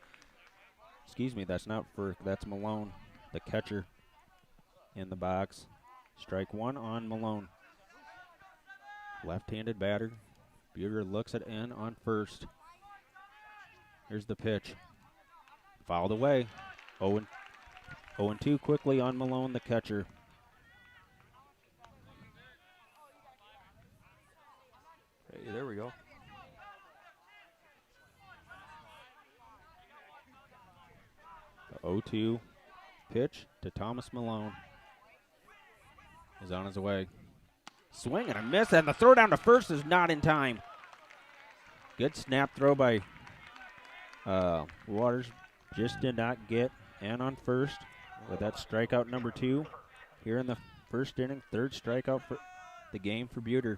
excuse me, that's not Frk, that's Malone, the catcher in the box. Strike one on Malone. Left-handed batter. Buter looks it in on first. Here's the pitch. Fouled away. 0-2 quickly on Malone, the catcher. Hey, there we go. The 0-2 pitch to Thomas Malone is on his way. Swing and a miss, and the throw down to first is not in time. Good snap throw by Waters. Just did not get in on first with that strikeout number 2 here in the first inning. Third strikeout for the game for Buter.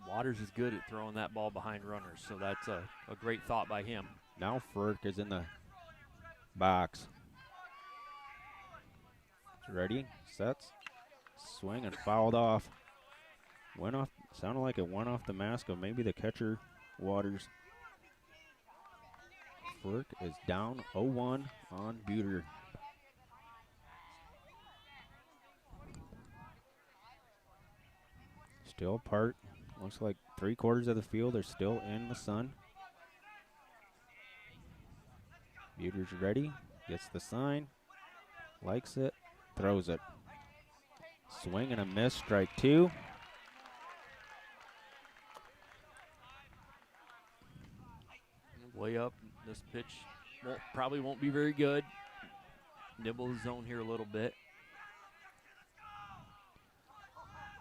Waters is good at throwing that ball behind runners, so that's a great thought by him. Now Frk is in the box. Ready, sets, swing, and fouled off. Went off, sounded like it went off the mask of maybe the catcher, Waters. Frk is down 0-1 on Buter. Still apart. Looks like 3/4 of the field are still in the sun. Buter's ready, gets the sign, likes it, throws it. Swing and a miss, strike 2. Way up, this pitch probably won't be very good. Nibble the zone here a little bit.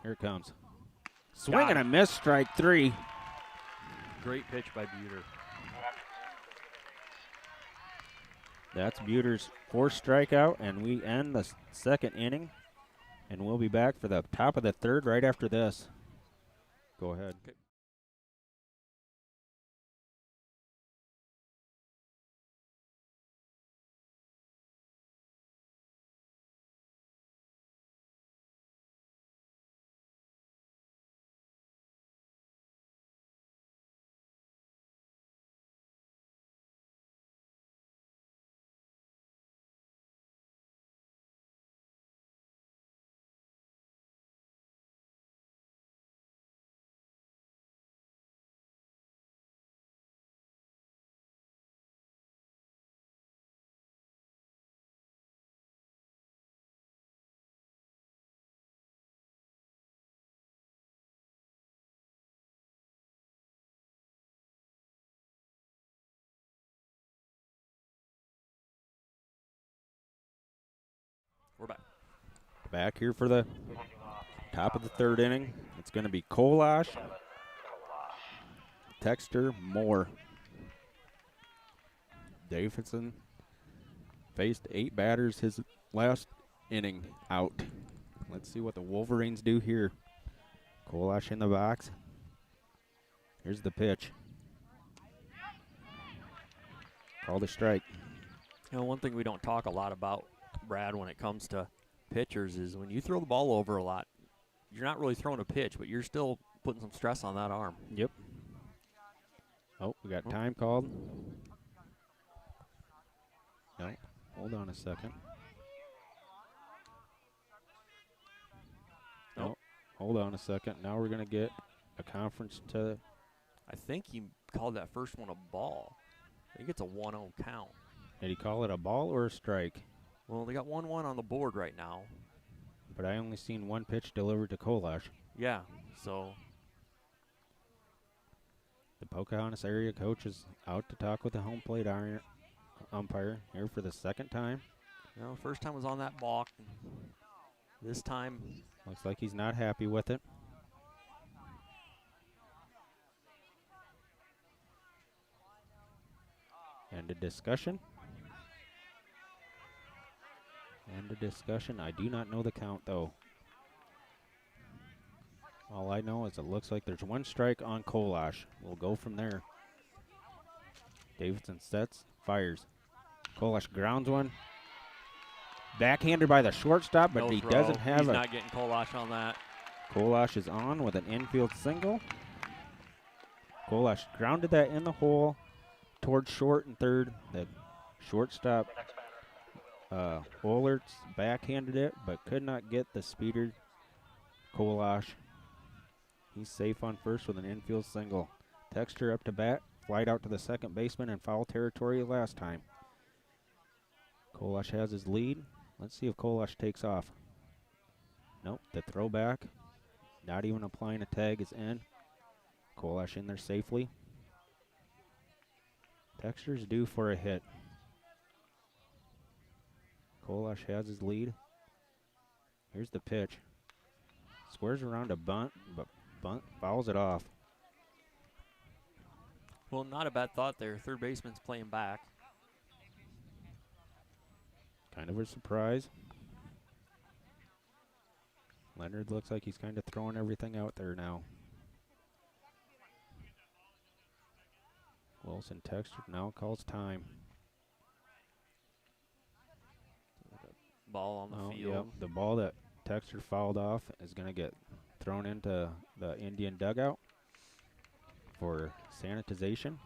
Here it comes. Swing and a miss, strike 3. Great pitch by Buter. That's Buter's 4th strikeout, and we end the second inning. And we'll be back for the top of the third right after this. Go ahead. Okay. We're back. Back here for the top of the third inning. It's going to be Kolash, Texter, Moore. Davidson faced 8 batters his last inning out. Let's see what the Wolverines do here. Kolash in the box. Here's the pitch. Called a strike. You know, one thing we don't talk a lot about, Brad, when it comes to pitchers is when you throw the ball over a lot, you're not really throwing a pitch, but you're still putting some stress on that arm. Yep. Oh, we got time called. No, hold on a second. hold on a second. Now we're going to get a conference to. I think he called that first one a ball. I think it's a 1-0 count. Did he call it a ball or a strike? Well, they got 1-1 on the board right now. But I only seen one pitch delivered to Kolash. Yeah, so. The Pocahontas area coach is out to talk with the home plate umpire here for the second time. You know, first time was on that balk. This time. Looks like he's not happy with it. End of discussion. End of discussion. I do not know the count, though. All I know is it looks like there's one strike on Kolash. We'll go from there. Davidson sets, fires. Kolash grounds one. Backhanded by the shortstop, but No he throw. doesn't have He's a. not getting Kolash on that. Kolash is on with an infield single. Kolash grounded that in the hole towards short and third. The shortstop, Hollertz, backhanded it, but could not get the speeder. Kolash. He's safe on first with an infield single. Texter up to bat, flied out to the second baseman in foul territory last time. Kolash has his lead. Let's see if Kolash takes off. Nope, the throwback. Not even applying a tag is in. Kolash in there safely. Texter's due for a hit. Kolash has his lead. Here's the pitch. Squares around a bunt, but bunt fouls it off. Well, not a bad thought there. Third baseman's playing back. Kind of a surprise. Leonard looks like he's kind of throwing everything out there now. Wilson Texter now calls time. Ball on the field. Yep, the ball that Texter fouled off is going to get thrown into the Indian dugout for sanitization.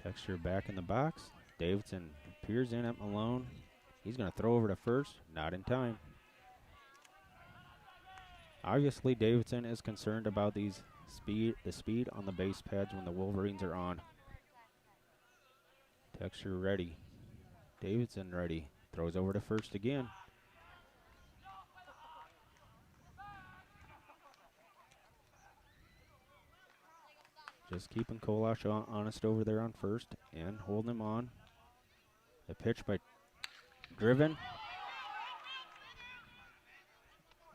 Texter back in the box. Davidson peers in at Malone. He's going to throw over to first. Not in time. Obviously, Davidson is concerned about the speed on the base pads when the Wolverines are on. Texter ready. Davidson ready. Throws over to first again. Just keeping Kolash honest over there on first and holding him on. The pitch by Driven.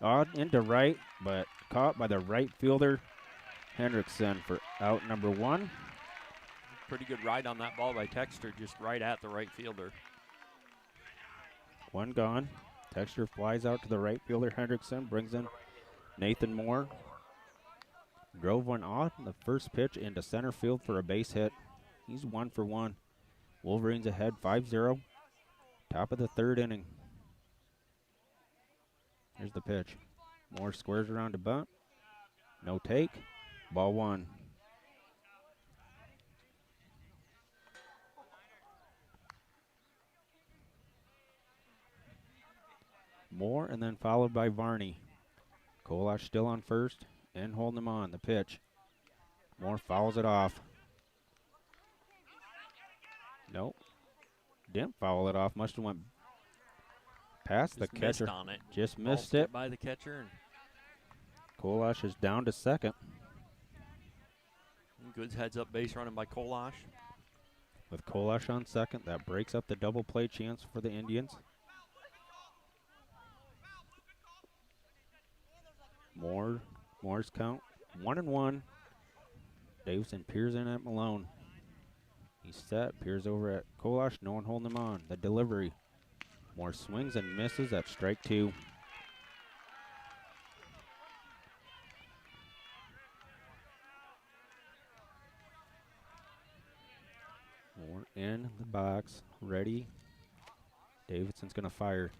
Odd into right, but caught by the right fielder, Hendrickson, for out number one. Pretty good ride on that ball by Texter, just right at the right fielder. One gone. Texter flies out to the right fielder, Hendrickson, brings in Nathan Moore. Drove one off the first pitch into center field for a base hit. He's 1 for 1. Wolverines ahead 5-0. Top of the third inning. Here's the pitch. Moore squares around to bunt. No take. Ball one. Moore and then followed by Varney. Kolash still on first and holding him on. The pitch. Moore fouls it off. Nope. Didn't foul it off. Must have went past the catcher. Missed on it. Just Ball missed it. by the catcher. And Kolash is down to second. good heads up base running by Kolash. With Kolash on second, that breaks up the double play chance for the Indians. Moore's count 1-1. Davison peers in at Malone. He's set, peers over at Kolash, no one holding him on. The delivery. Moore swings and misses at strike two. Moore in the box, ready. Davidson's going to fire.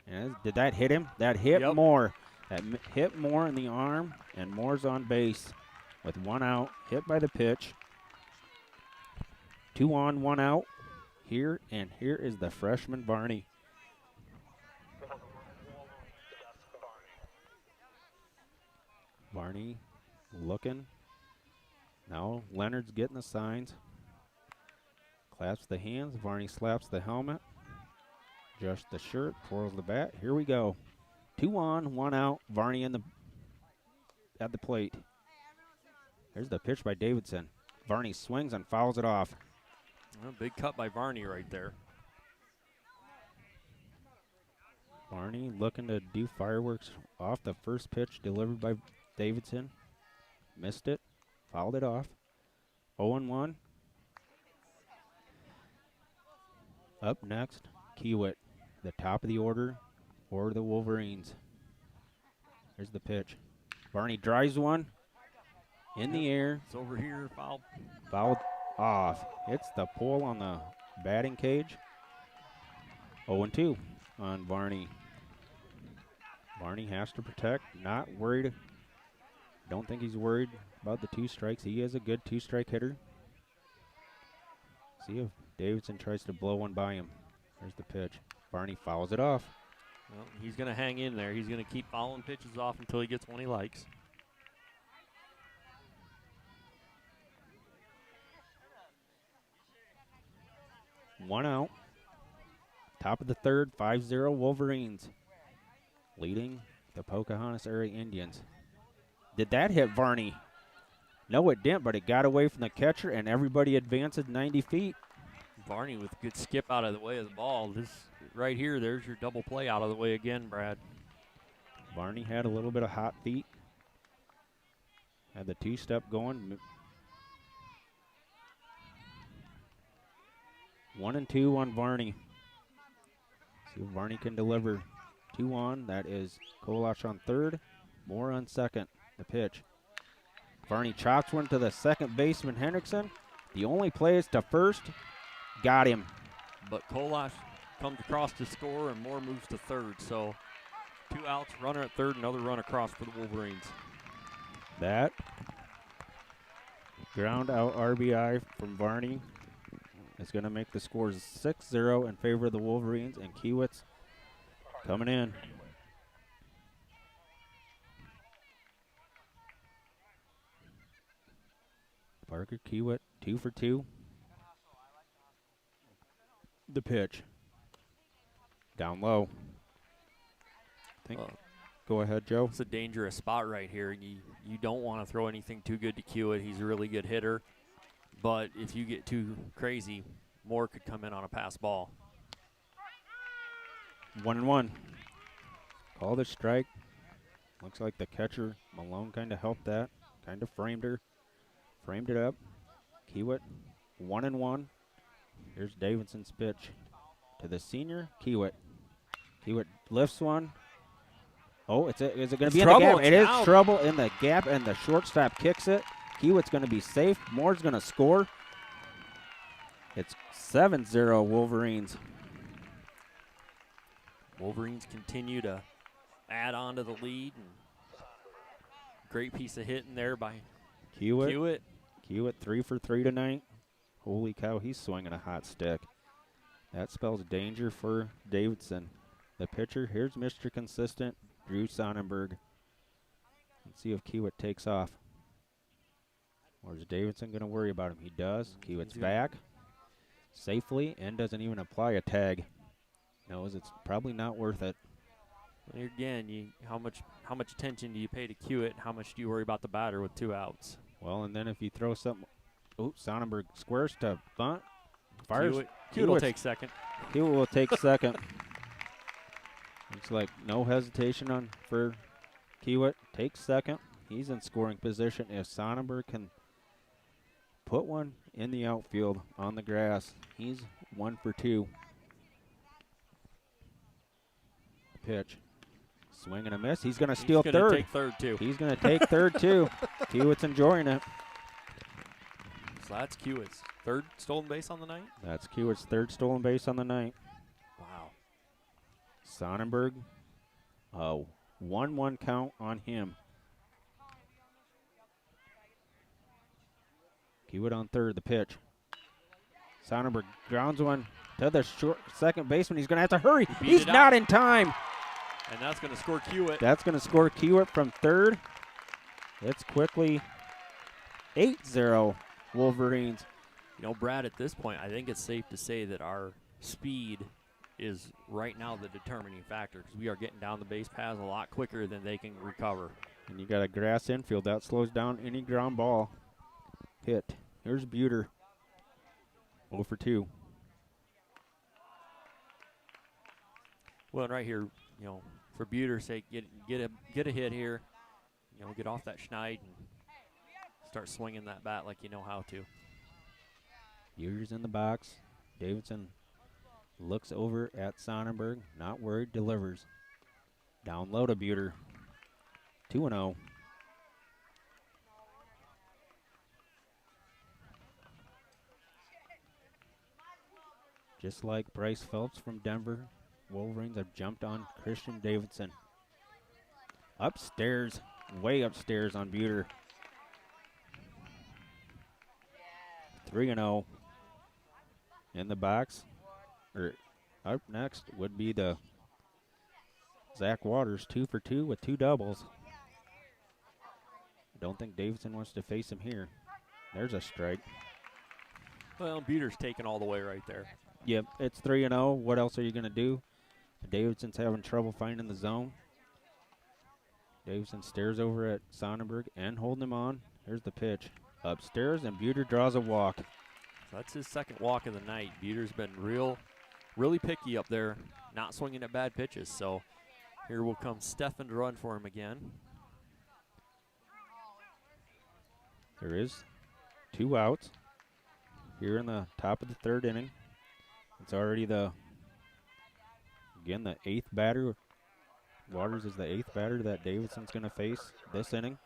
And did that hit him? That hit Moore. That hit Moore in the arm, and Moore's on base with one out, hit by the pitch. 2 on, 1 out here, and here is the freshman Varney. Varney looking. Now Leonard's getting the signs. Claps the hands. Varney slaps the helmet. Adjusts the shirt. Twirls the bat. Here we go. 2 on, 1 out. Varney at the plate. There's the pitch by Davidson. Varney swings and fouls it off. Well, big cut by Varney right there. Varney looking to do fireworks off the first pitch delivered by Davidson. Missed it. Fouled it off. 0-1. Up next, Kiewit, the top of the order for the Wolverines. Here's the pitch. Varney drives one in the air. It's over here, fouled. Fouled off. Hits the pole on the batting cage. 0-2 on Varney. Varney has to protect. Not worried. Don't think he's worried about the 2 strikes. He is a good 2-strike hitter. See if Davidson tries to blow one by him. There's the pitch. Varney fouls it off. Well, he's going to hang in there. He's going to keep fouling pitches off until he gets one he likes. One out. Top of the third, 5-0 Wolverines. Leading the Pocahontas area Indians. Did that hit Varney? No, it didn't, but it got away from the catcher, and everybody advances 90 feet. Varney with a good skip out of the way of the ball. This right here, there's your double play out of the way again, Brad. Varney had a little bit of hot feet. Had the 2-step going. 1-2 on Varney. See if Varney can deliver. 2 on. That is Kolash on third. Moore on second. The pitch. Varney chops one to the second baseman, Hendrickson. The only play is to first. Got him. But Kolash comes across to score, and Moore moves to third. So 2 outs, runner at third, another run across for the Wolverines. That ground out RBI from Varney is going to make the scores 6-0 in favor of the Wolverines, and Kiewit's coming in. Parker Kiewit, 2 for 2. The pitch. Down low. Go ahead, Joe. It's a dangerous spot right here. You don't want to throw anything too good to Kiewit. He's a really good hitter. But if you get too crazy, Moore could come in on a pass ball. 1-1. Called a strike. Looks like the catcher, Malone, kind of helped that. Kind of framed her. Framed it up. Kiewit, 1-1. Here's Davidson's pitch to the senior, Kiewit. Kiewit lifts one. Oh, is it going to be in the gap? It is trouble in the gap, and the shortstop kicks it. Kiewit's going to be safe. Moore's going to score. It's 7-0 Wolverines. Wolverines continue to add on to the lead. And great piece of hitting there by Kiewit. Kiewit 3 for 3 tonight. Holy cow, he's swinging a hot stick. That spells danger for Davidson. The pitcher, here's Mr. Consistent, Drew Sonnenberg. Let's see if Kiewit takes off. Or is Davidson going to worry about him? He does. Kiewit's back safely and doesn't even apply a tag. Knows it's probably not worth it. Again, how much attention do you pay to Kiewit? How much do you worry about the batter with 2 outs? Well, and then if you throw something, Sonnenberg squares to bunt, fires. Kiewit will take second. Kiewit will take second. Looks like no hesitation for Kiewit. Takes second. He's in scoring position. If Sonnenberg can put one in the outfield on the grass, he's 1 for 2. Pitch. Swing and a miss. He's going to steal third. He's going to take third, too. He's going to take third, too. Kiewit's enjoying it. So that's Kiewit's third stolen base on the night? That's Kiewit's third stolen base on the night. Wow. Sonnenberg, 1-1 count on him. Kiewit on third, the pitch. Sonnenberg grounds one to the short second baseman. He's going to have to hurry. He's not in time. And that's going to score Kiewit. That's going to score Kiewit from third. It's quickly 8-0 Wolverines. You know, Brad, at this point, I think it's safe to say that our speed is right now the determining factor because we are getting down the base paths a lot quicker than they can recover. And you got a grass infield. That slows down any ground ball hit. Here's Buter. 0 for 2. Well, right here, you know, for Buter's sake, get a hit here. You know, get off that schneid and start swinging that bat like you know how to. Buter's in the box. Davidson looks over at Sonnenberg. Not worried, delivers. Down low to Buter. 2-0. Just like Bryce Phelps from Denver, Wolverines have jumped on Christian Davidson. Upstairs, way upstairs on Buter. 3-0. In the box, or up next would be the Zack Waters, 2 for 2 with 2 doubles. Don't think Davidson wants to face him here. There's a strike. Well, Buter's taken all the way right there. Yep, it's 3-0. What else are you going to do? Davidson's having trouble finding the zone. Davidson stares over at Sonnenberg and holding him on. Here's the pitch. Upstairs, and Buter draws a walk. So that's his second walk of the night. Buter's been really picky up there, not swinging at bad pitches. So here will come Stefan to run for him again. There is 2 outs here in the top of the 3rd inning. It's already the 8th batter. Waters is the 8th batter that Davidson's going to face this inning.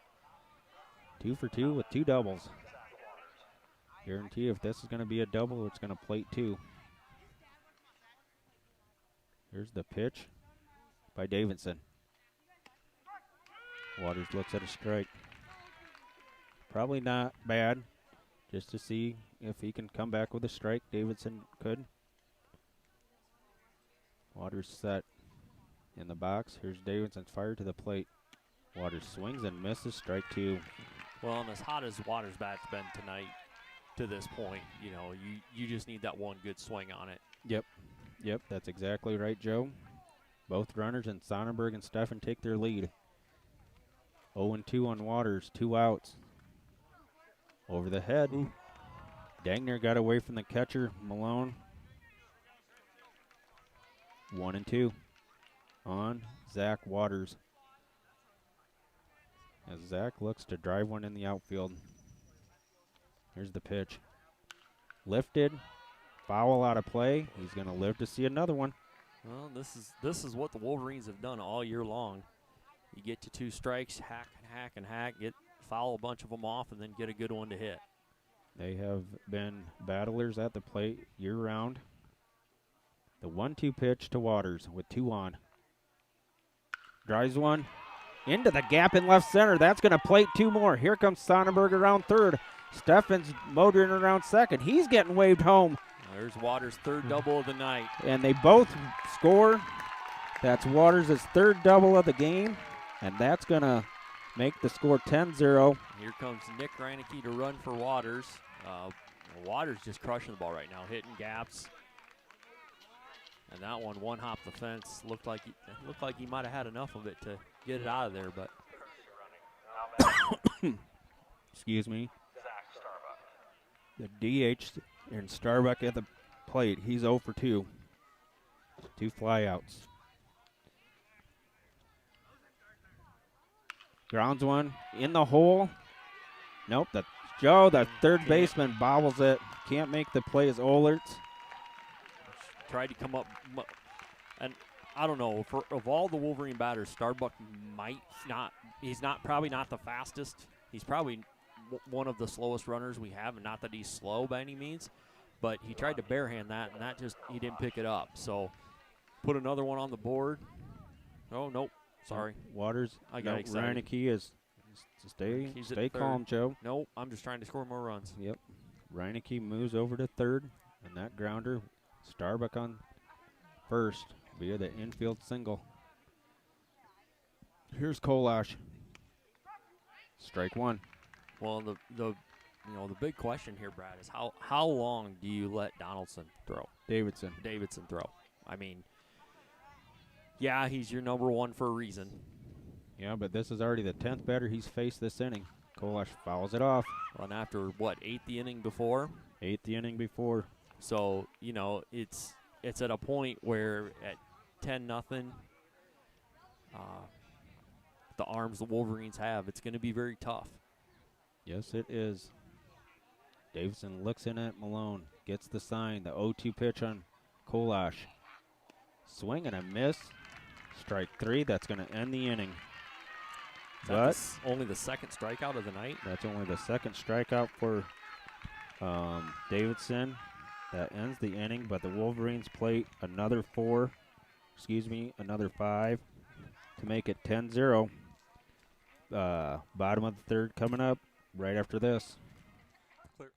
2 for 2 with 2 doubles. Guarantee if this is going to be a double, it's going to plate 2. Here's the pitch by Davidson. Waters looks at a strike. Probably not bad, just to see if he can come back with a strike. Davidson could. Waters set in the box. Here's Davidson's fire to the plate. Waters swings and misses, strike 2. Well, and as hot as Waters' bat's been tonight to this point, you know, you just need that one good swing on it. Yep, that's exactly right, Joe. Both runners and Sonnenberg and Stefan take their lead. 0-2 on Waters, 2 outs. Over the head. Ooh. Dike-New got away from the catcher, Malone. 1-2 on Zack Waters. As Zack looks to drive one in the outfield. Here's the pitch. Lifted. Foul out of play. He's going to live to see another one. Well, this is what the Wolverines have done all year long. You get to 2 strikes, hack and hack and hack, foul a bunch of them off, and then get a good one to hit. They have been battlers at the plate year-round. The 1-2 pitch to Waters with 2 on. Drives one into the gap in left center. That's going to plate 2 more. Here comes Sonnenberg around 3rd. Steffen's motoring around 2nd. He's getting waved home. There's Waters' 3rd double of the night. And they both score. That's Waters' 3rd double of the game. And that's going to make the score 10-0. Here comes Nick Reinecke to run for Waters. Waters just crushing the ball right now, hitting gaps. And that one hop the fence. Looked like he might have had enough of it to get it out of there, but excuse me. The DH and Starbuck at the plate. He's 0 for 2. 2 flyouts. Grounds one in the hole. Nope. That's Joe, the 3rd baseman, bobbles it. Can't make the play as Olerts. Tried to come up, and I don't know. Of all the Wolverine batters, Starbuck might not. He's probably not the fastest. He's probably one of the slowest runners we have, and not that he's slow by any means, but he tried to barehand that, and he didn't pick it up. So put another one on the board. Oh, nope. Sorry. Waters. I got excited. Reinecke is stay calm, Joe. Nope. I'm just trying to score more runs. Yep. Reinecke moves over to 3rd, and that grounder, Starbuck on 1st via the infield single. Here's Kolash. Strike one. Well, the big question here, Brad, is how long do you let Donaldson throw? Davidson throw. I mean, yeah, he's your number one for a reason. Yeah, but this is already the 10th batter he's faced this inning. Kolash fouls it off. Well, and after, what, eighth inning before? Eighth inning before. So, it's at a point where at 10-0, the arms the Wolverines have, it's going to be very tough. Yes, it is. Davidson looks in at Malone, gets the sign, the 0-2 pitch on Kolash. Swing and a miss. Strike three, that's going to end the inning. That's only the second strikeout of the night? That's only the second strikeout for Davidson. That ends the inning, but the Wolverines play another five to make it 10-0. Bottom of the third coming up right after this. Clear.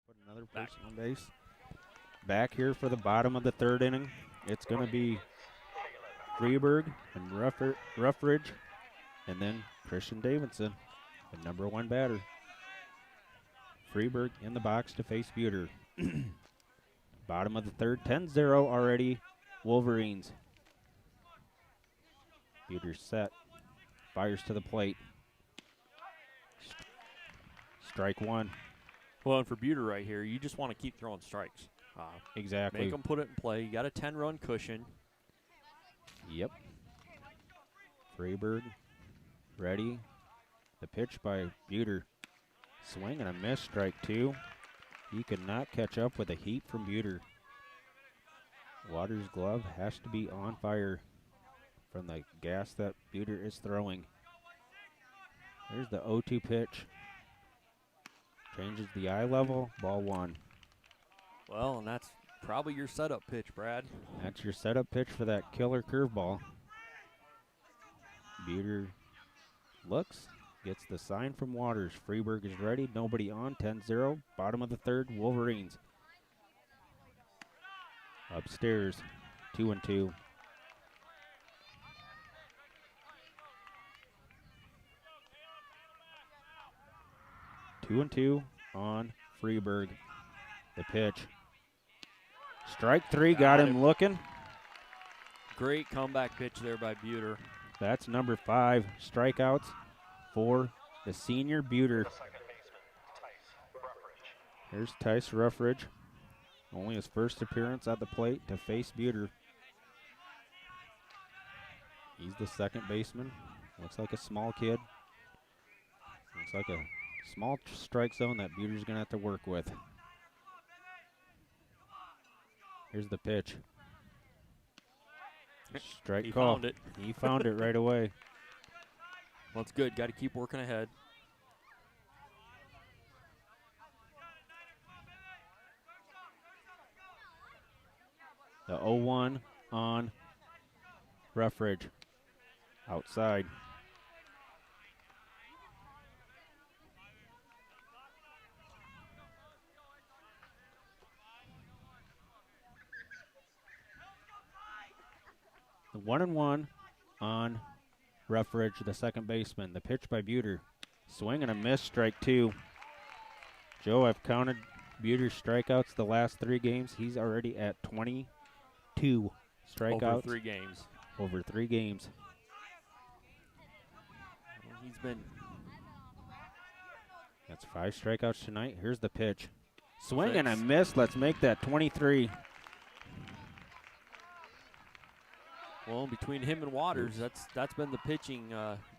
Put another person on base. Back here for the bottom of the third inning. It's going to be Freeberg and Ruffridge, and then Christian Davidson, the number one batter. Freeberg in the box to face Buter. Bottom of the third, 10-0 already, Wolverines. Buter set, fires to the plate. Strike one. Well, and for Buter right here, you just want to keep throwing strikes. Exactly. Make them put it in play. You got a 10-run cushion. Yep. Freeberg ready. The pitch by Buter. Swing and a miss, strike two. He could not catch up with the heat from Buter. Waters' glove has to be on fire from the gas that Buter is throwing. There's the 0-2 pitch. Changes the eye level, ball one. Well, and that's probably your setup pitch, Brad. That's your setup pitch for that killer curveball. Buter looks, gets the sign from Waters. Freeberg is ready, nobody on, 10-0. Bottom of the third, Wolverines. Upstairs, 2-2. Two and two on Freeberg. The pitch. Strike three, got him looking. Great comeback pitch there by Buter. That's number 5 strikeouts for the senior Buter. Here's Tice Ruffridge. Only his first appearance at the plate to face Buter. He's the second baseman. Looks like a small kid. Looks like a small strike zone that Buter's going to have to work with. Here's the pitch. Strike He call. found it. He found it right away. Well, it's good. Got to keep working ahead. The 0-1 on Ruffridge. Outside. The 1-1 on Ruffridge, the second baseman. The pitch by Buter. Swing and a miss, strike two. Joe, I've counted Buter's strikeouts the last 3 games. He's already at 22 strikeouts. Over 3 games. Over 3 games. He's been That's 5 strikeouts tonight. Here's the pitch. Swing and a 6. miss. Let's make that 23. Well, between him and Waters, that's been the pitching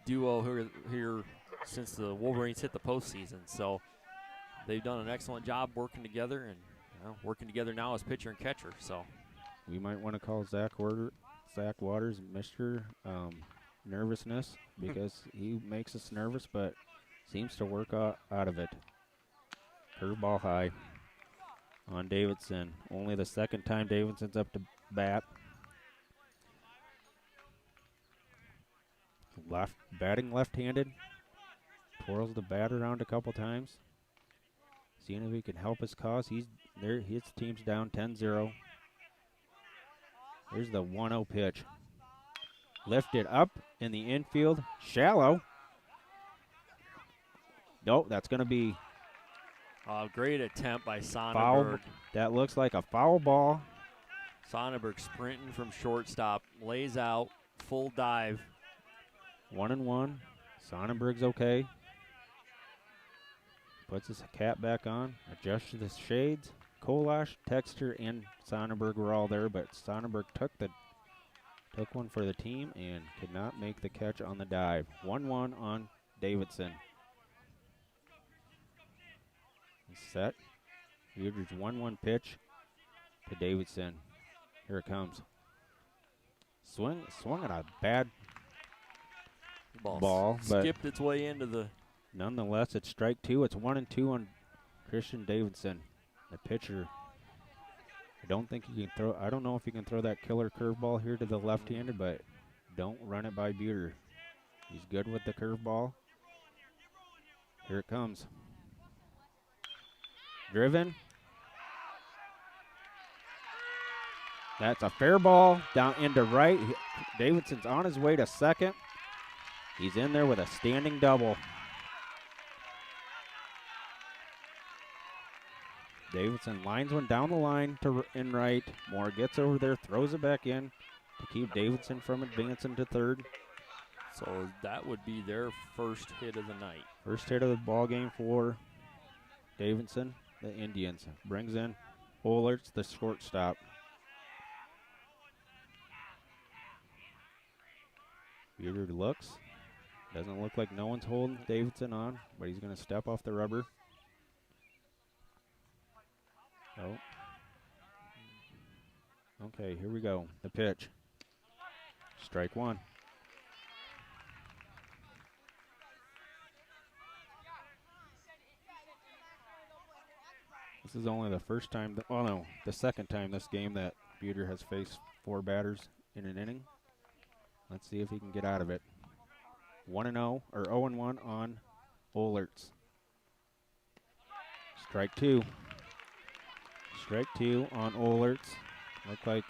duo here since the Wolverines hit the postseason. So they've done an excellent job working together, and working together now as pitcher and catcher. So we might want to call Zack Waters Mr. Nervousness because he makes us nervous, but seems to work out of it. Curveball high on Davidson. Only the second time Davidson's up to bat. Batting left-handed. Twirls the bat around a couple times. Seeing if he can help his cause. He's there. His team's down 10-0. Here's the 1-0 pitch. Lifted up in the infield. Shallow. Nope, that's going to be great attempt by Sonnenberg. foul. That looks like a foul ball. Sonnenberg sprinting from shortstop. Lays out. Full dive. 1-1. Sonnenberg's okay. Puts his cap back on. Adjusts the shades. Kolash, Texter, and Sonnenberg were all there, but Sonnenberg took one for the team and could not make the catch on the dive. 1-1 on Davidson. He's set. Buter's 1-1 pitch to Davidson. Here it comes. Swung at a bad ball, but skipped its way into the. Nonetheless, it's strike 2. It's 1-2 on Christian Davidson. The pitcher, I don't know if he can throw that killer curveball here to the left-hander, but don't run it by Buter. He's good with the curveball. Here it comes. Driven. That's a fair ball down into right. Davidson's on his way to second. He's in there with a standing double. Davidson lines one down the line to in right. Moore gets over there, throws it back in to keep Davidson from advancing to third. So that would be their first hit of the night. First hit of the ball game for Davidson. The Indians brings in Olerts, the shortstop. Buter looks. Doesn't look like no one's holding Davidson on, but he's going to step off the rubber. Oh. Okay, here we go. The pitch. Strike 1. This is only the first time, the second time this game that Buter has faced 4 batters in an inning. Let's see if he can get out of it. 1-0 or 0-1 on Olerts. Strike 2. Strike 2 on Olerts. Looked like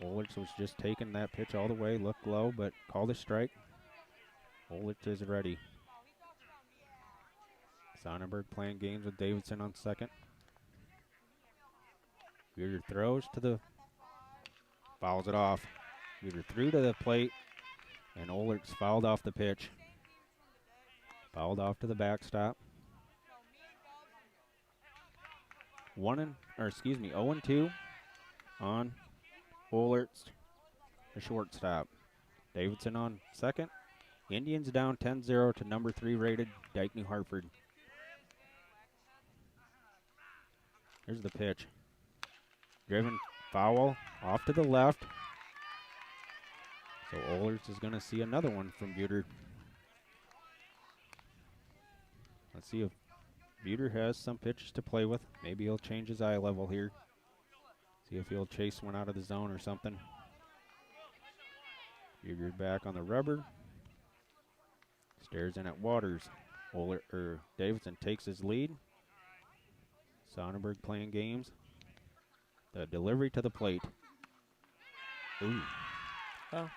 Olerts was just taking that pitch all the way. Looked low, but called a strike. Olerts is ready. Sonnenberg playing games with Davidson on second. Buter throws to the, fouls it off. Buter threw to the plate, and Olerts fouled off the pitch. Fouled off to the backstop. 0-2 on Olerts, the shortstop. Davidson on second. Indians down 10-0 to number 3 rated Dike-New Hartford. Here's the pitch. Driven foul off to the left. So Olerts is going to see another one from Buter. Let's see if Buter has some pitches to play with. Maybe he'll change his eye level here. See if he'll chase one out of the zone or something. Buter back on the rubber. Stares in at Waters. Davidson takes his lead. Sonnenberg playing games. The delivery to the plate. Ooh. Oh,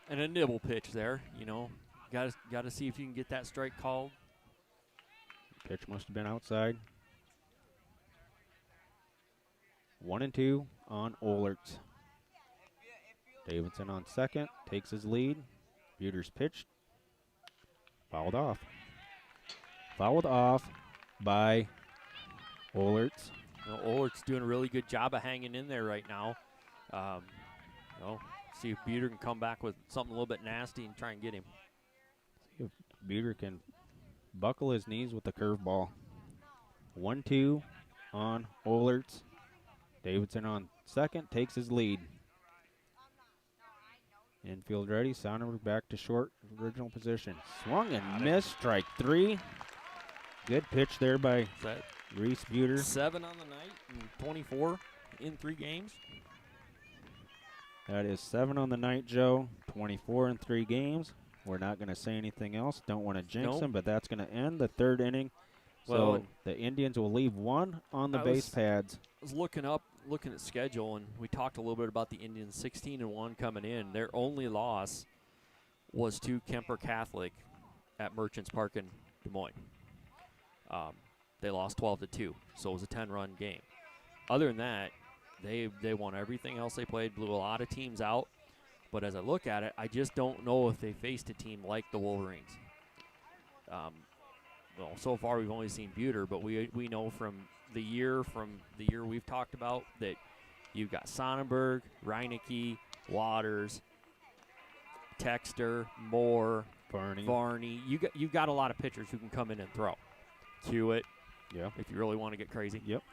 and a nibble pitch there. You know, got to see if you can get that strike called. Pitch must have been outside. 1-2 on Olerts. Davidson on second, takes his lead. Buter's pitch, fouled off. Fouled off by Olerts. Olert's doing a really good job of hanging in there right now. See if Buter can come back with something a little bit nasty and try and get him. See if Buter can buckle his knees with the curveball. 1-2 on Olerts. Davidson on second, takes his lead. Infield ready, Sonnenberg back to short, original position. Swung and missed, strike 3. Good pitch there by Reese Buter. 7 on the night and 24 in 3 games. That is 7 on the night, Joe. 24 in 3 games. We're not going to say anything else. Don't want to jinx him, but that's going to end the 3rd inning. Well, so the Indians will leave 1 on the base pads. I was looking at schedule, and we talked a little bit about the Indians 16-1 coming in. Their only loss was to Kemper Catholic at Merchants Park in Des Moines. They lost 12-2, so it was a 10-run game. Other than that, they won everything else they played, blew a lot of teams out. But as I look at it, I just don't know if they faced a team like the Wolverines. So far we've only seen Buter, but we know from the year we've talked about that you've got Sonnenberg, Reinecke, Waters, Texter, Moore, Varney. You've got a lot of pitchers who can come in and throw. Hewitt, if you really want to get crazy. Yep.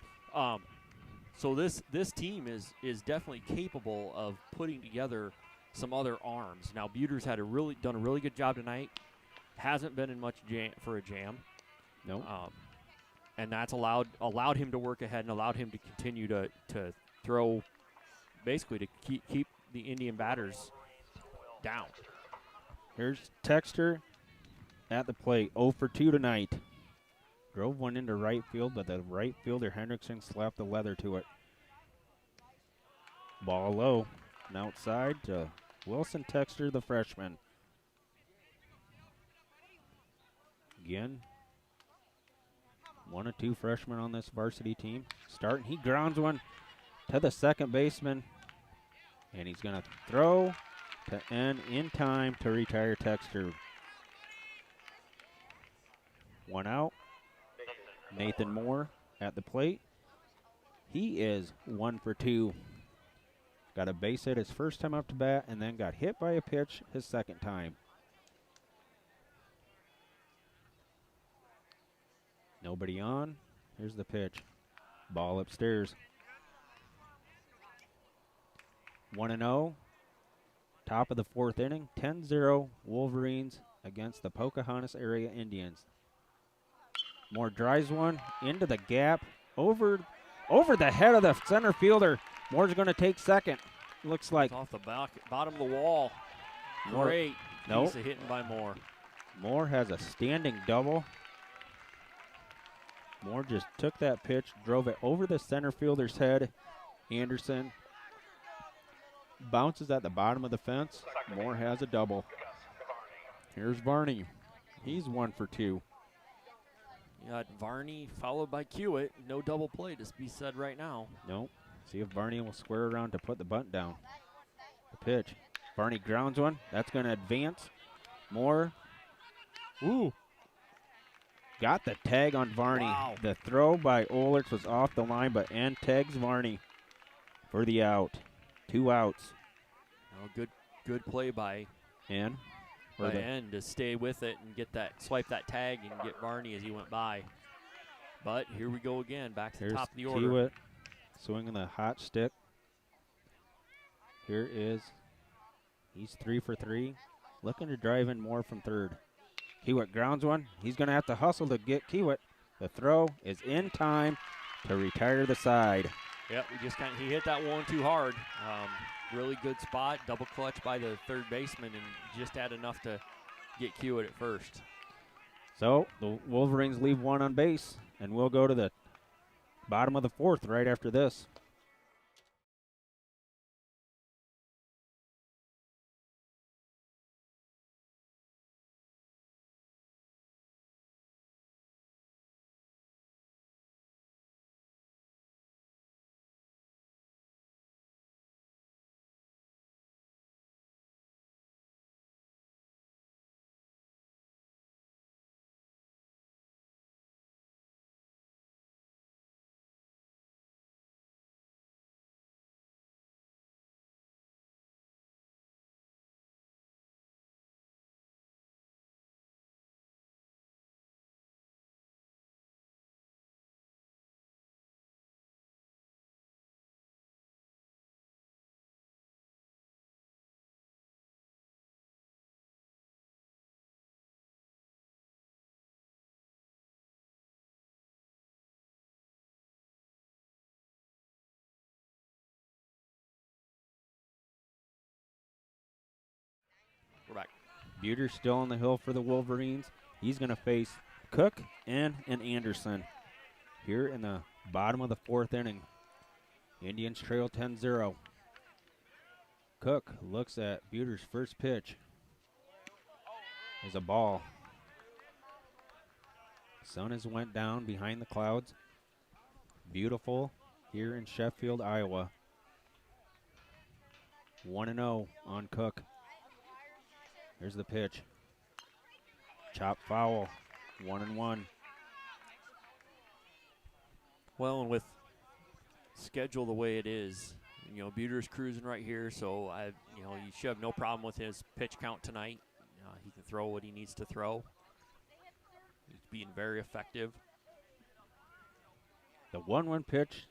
So this team is definitely capable of putting together some other arms. Now Buter's done a really good job tonight. Hasn't been in much for a jam. No. And that's allowed him to work ahead and allowed him to continue to throw, basically to keep the Indian batters down. Here's Texter at the plate, 0 for 2 tonight. Drove one into right field, but the right fielder Hendrickson slapped the leather to it. Ball low and outside to Wilson Texter, the freshman. Again, 1 or 2 freshmen on this varsity team. Starting, he grounds one to the second baseman, and he's going to throw to end in time to retire Texter. 1 out. Nathan Moore at the plate. He is 1 for 2. Got a base hit his first time up to bat, and then got hit by a pitch his second time. Nobody on. Here's the pitch. Ball upstairs. 1-0. Top of the 4th inning. 10-0 Wolverines against the Pocahontas area Indians. Moore drives one into the gap. Over the head of the center fielder. Moore's going to take second. Looks like. It's off the bottom of the wall. Great piece of hitting by Moore. Moore has a standing double. Moore just took that pitch, drove it over the center fielder's head. Anderson bounces at the bottom of the fence. Moore has a double. Here's Varney. He's 1 for 2. You got Varney followed by Hewitt. No double play to be said right now. Nope. See if Varney will square around to put the bunt down. The pitch. Varney grounds one. That's going to advance. Moore. Ooh. Got the tag on Varney. Wow. The throw by Olerts was off the line, but N tags Varney for the out. 2 outs. Oh, good play by N. To stay with it and swipe that tag and get Varney as he went by. But here we go again, back to the top of the order. Hewitt swinging the hot stick. He's 3 for 3. Looking to drive in more from third. Hewitt grounds one. He's going to have to hustle to get Hewitt. The throw is in time to retire the side. Yep, he hit that one too hard. Really good spot, double clutch by the third baseman, and just had enough to get Hewitt at first. So the Wolverines leave 1 on base, and we'll go to the bottom of the 4th right after this. Buter still on the hill for the Wolverines. He's going to face Cook and an Anderson here in the bottom of the 4th inning. Indians trail 10-0. Cook looks at Buter's first pitch. Is a ball. Sun has went down behind the clouds. Beautiful here in Sheffield, Iowa. 1-0 on Cook. Here's the pitch. Chop foul. 1-1. Well, and with schedule the way it is, Buter's cruising right here, so you should have no problem with his pitch count tonight. He can throw what he needs to throw. He's being very effective. The 1-1 pitch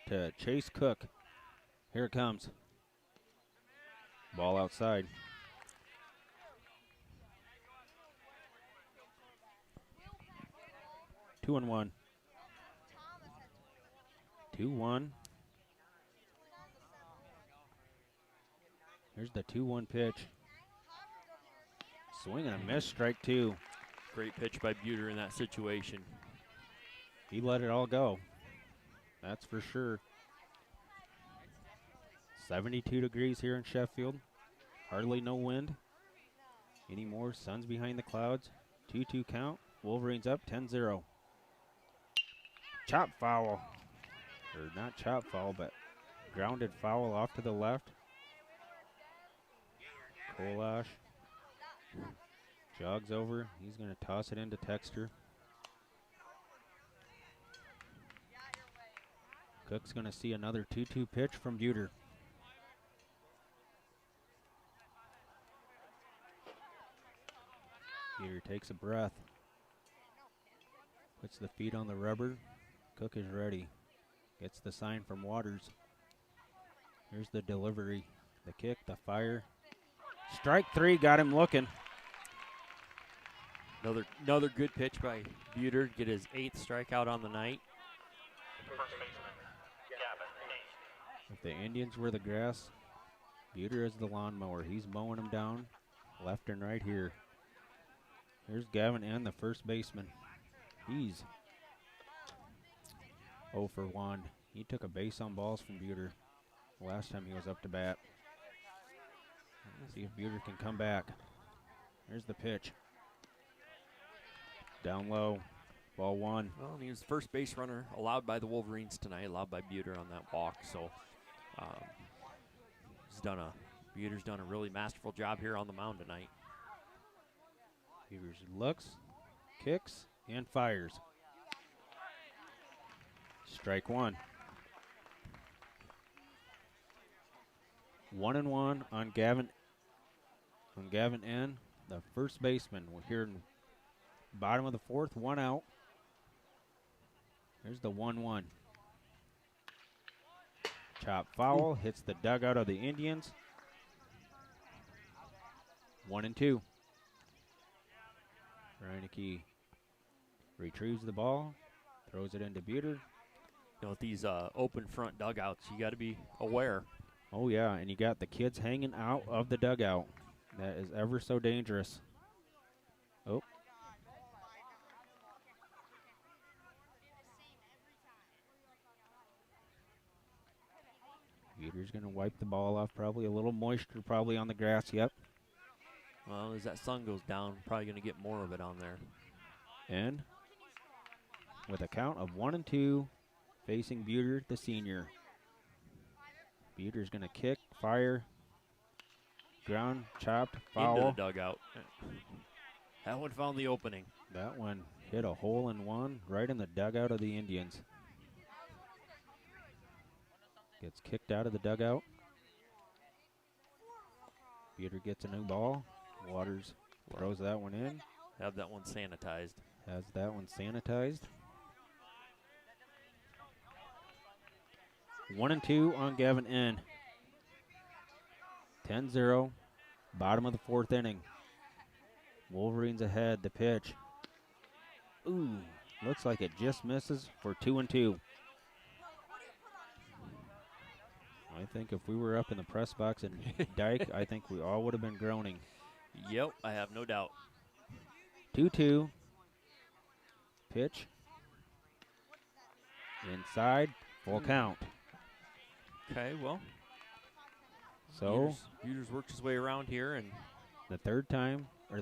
to Chase Cook. Here it comes. Ball outside. Two and one. 2-1. Here's the 2-1 pitch. Swing and a miss, strike 2. Great pitch by Buter in that situation. He let it all go. That's for sure. 72 degrees here in Sheffield. Hardly no wind anymore. Sun's behind the clouds. 2-2 count. Wolverines up 10-0. Chop foul. Or not chop foul, but grounded foul off to the left. Kolash jogs over. He's going to toss it into Texter. Cook's going to see another 2-2 pitch from Buter. Buter takes a breath. Puts the feet on the rubber. Cook is ready. Gets the sign from Waters. Here's the delivery. The kick, the fire. Strike 3, got him looking. Another good pitch by Buter to get his 8th strikeout on the night. If the Indians were the grass, Buter is the lawnmower. He's mowing them down left and right here. Here's Gavin and the first baseman. He's 0 for 1. He took a base on balls from Buter last time he was up to bat. Let's see if Buter can come back. Here's the pitch. Down low. Ball 1. Well, he was the first base runner allowed by the Wolverines tonight, allowed by Buter on that walk. So Buter's done a really masterful job here on the mound tonight. Buter looks, kicks, and fires. Strike 1. 1-1 on Gavin. On Gavin N, the first baseman. We're here in bottom of the 4th, 1 out. Here's the 1-1. Chop foul, hits the dugout of the Indians. 1-2. Reineke retrieves the ball, throws it into Buter. With these open front dugouts, you got to be aware. Oh, yeah, and you got the kids hanging out of the dugout. That is ever so dangerous. Oh. Buter's going to wipe the ball off. Probably a little moisture probably on the grass. Yep. Well, as that sun goes down, probably going to get more of it on there. And with a count of 1-2, facing Buter, the senior. Buter's going to kick, fire, ground, chopped, foul. Into the dugout. That one found the opening. That one hit a hole in one right in the dugout of the Indians. Gets kicked out of the dugout. Buter gets a new ball. Waters throws that one in. Have that one sanitized. Has that one sanitized. 1-2 on Gavin N. 10-0. Bottom of the 4th inning. Wolverines ahead. The pitch. Ooh, looks like it just misses for 2-2. I think if we were up in the press box in Dike, I think we all would have been groaning. Yep, I have no doubt. 2-2. Pitch. Inside. Full count. Okay, well. So Buter's worked his way around here, and the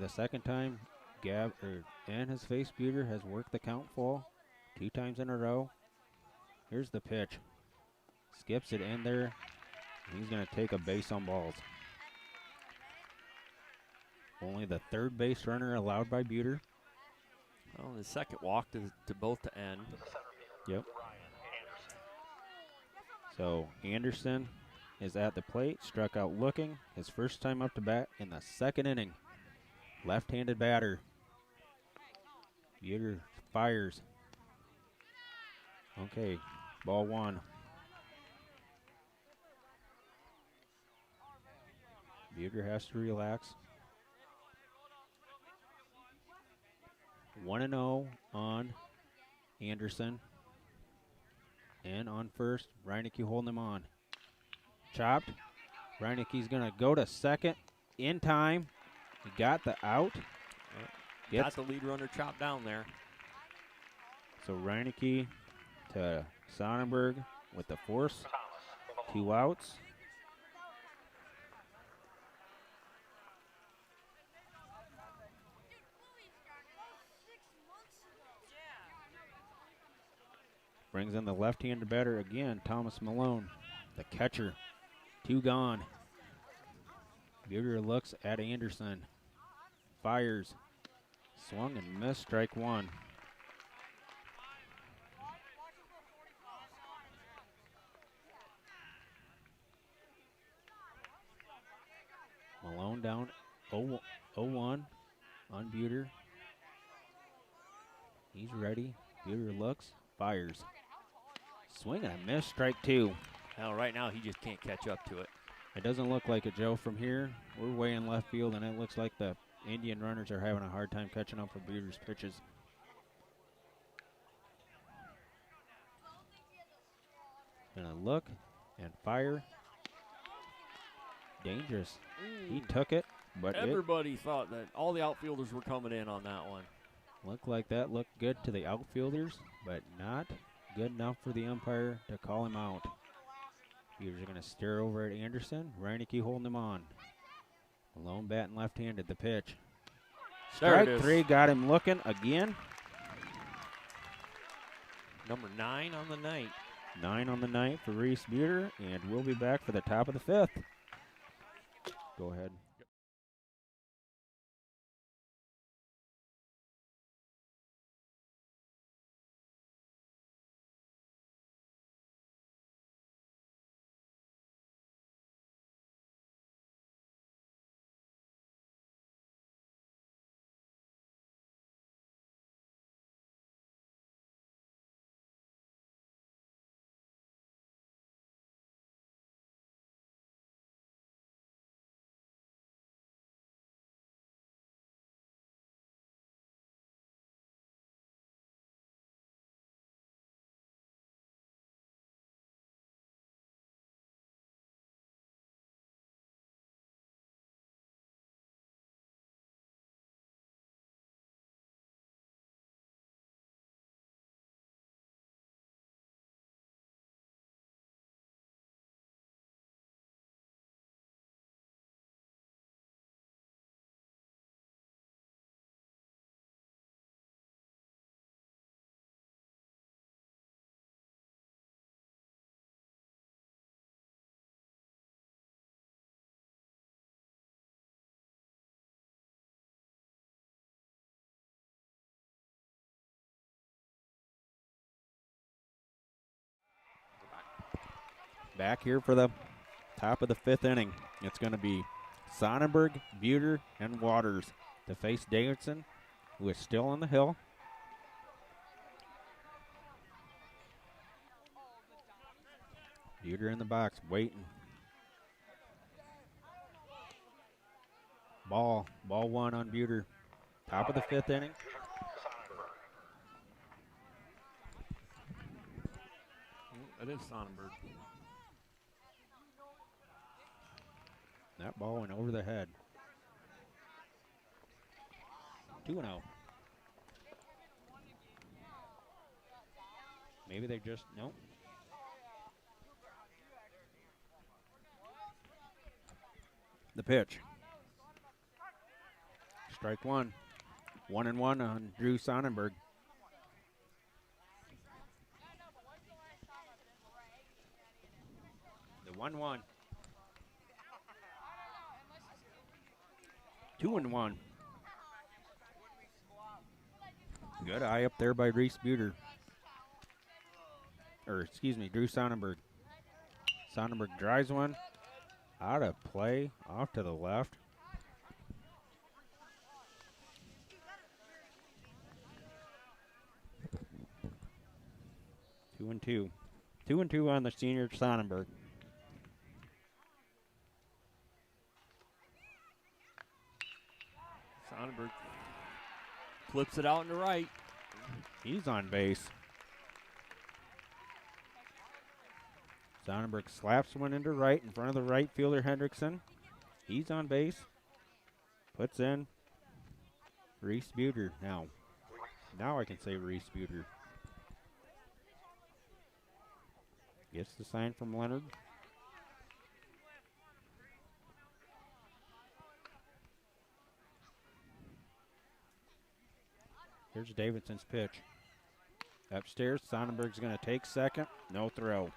second time, and his face Buter has worked the count full 2 times in a row. Here's the pitch. Skips it in there. He's going to take a base on balls. Only the third base runner allowed by Buter. well, the second walk to both the end. Yep. So Anderson is at the plate, struck out looking. His first time up to bat in the second inning. Left-handed batter. Buter fires. Okay, ball 1. Buter has to relax. 1-0 on Anderson. And on first, Reineke holding him on. Chopped. Reineke's going to go to second in time. He got the out. Got the lead runner chopped down there. So Reineke to Sonnenberg with the force. 2 outs. Brings in the left-handed batter again, Thomas Malone, the catcher. 2 gone. Buter looks at Anderson. Fires. Swung and missed, strike 1. Malone down 0-1 on Buter. He's ready. Buter looks, fires. Swing and a miss, strike 2. Now, right now, he just can't catch up to it. It doesn't look like it, Joe, from here. We're way in left field, and it looks like the Indian runners are having a hard time catching up for Buter's pitches. Gonna look and fire. Dangerous. He took it, but everybody thought that all the outfielders were coming in on that one. Looked like that looked good to the outfielders, but not good enough for the umpire to call him out. Buter's going to stare over at Anderson. Reineke holding him on. Malone batting left-handed. The pitch. Strike 3 got him looking again. Number 9 on the night. 9 on the night for Reese Buter, and we'll be back for the top of the 5th. Go ahead. Back here for the top of the 5th inning. It's going to be Sonnenberg, Buter, and Waters to face Davidson, who is still on the hill. Buter in the box, waiting. Ball 1 on Buter. Top of the 5th inning. It is Sonnenberg. That ball went over the head. 2-0. Maybe they just, nope. The pitch. Strike one. 1-1 on Drew Sonnenberg. The 1-1. 2-1. Good eye up there by Reese Buter. Or, excuse me, Drew Sonnenberg. Sonnenberg drives one. Out of play. Off to the left. Two and two. 2-2 on the senior Sonnenberg. Sonnenberg flips it out in the right. He's on base. Sonnenberg slaps one into right in front of the right fielder Hendrickson. He's on base. Puts in Reese Buter now. Now I can say Reese Buter. Gets the sign from Leonard. Here's Davidson's pitch. Upstairs, Sonnenberg's going to take second. No throw.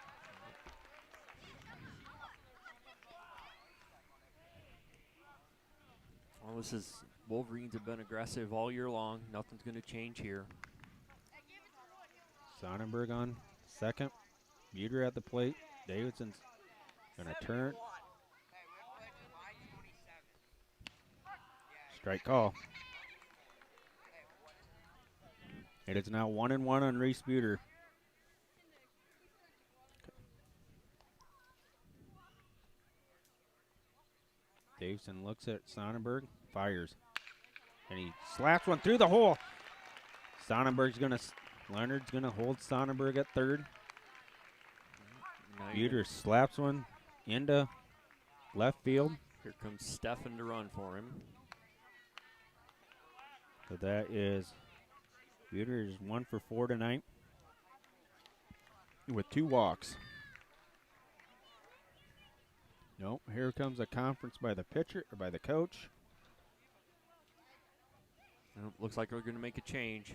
Well, this is Wolverines have been aggressive all year long. Nothing's going to change here. Sonnenberg on second. Buter at the plate. Davidson's going to turn. Strike call. It is now 1-1 on Reese Buter. Davidson looks at Sonnenberg, fires, and he slaps one through the hole. Leonard's gonna hold Sonnenberg at third. Buter slaps one into left field. Here comes Stefan to run for him. So that is Buter is 1 for 4 tonight with 2 walks. Nope, here comes a conference by the pitcher or by the coach. Looks like we're going to make a change.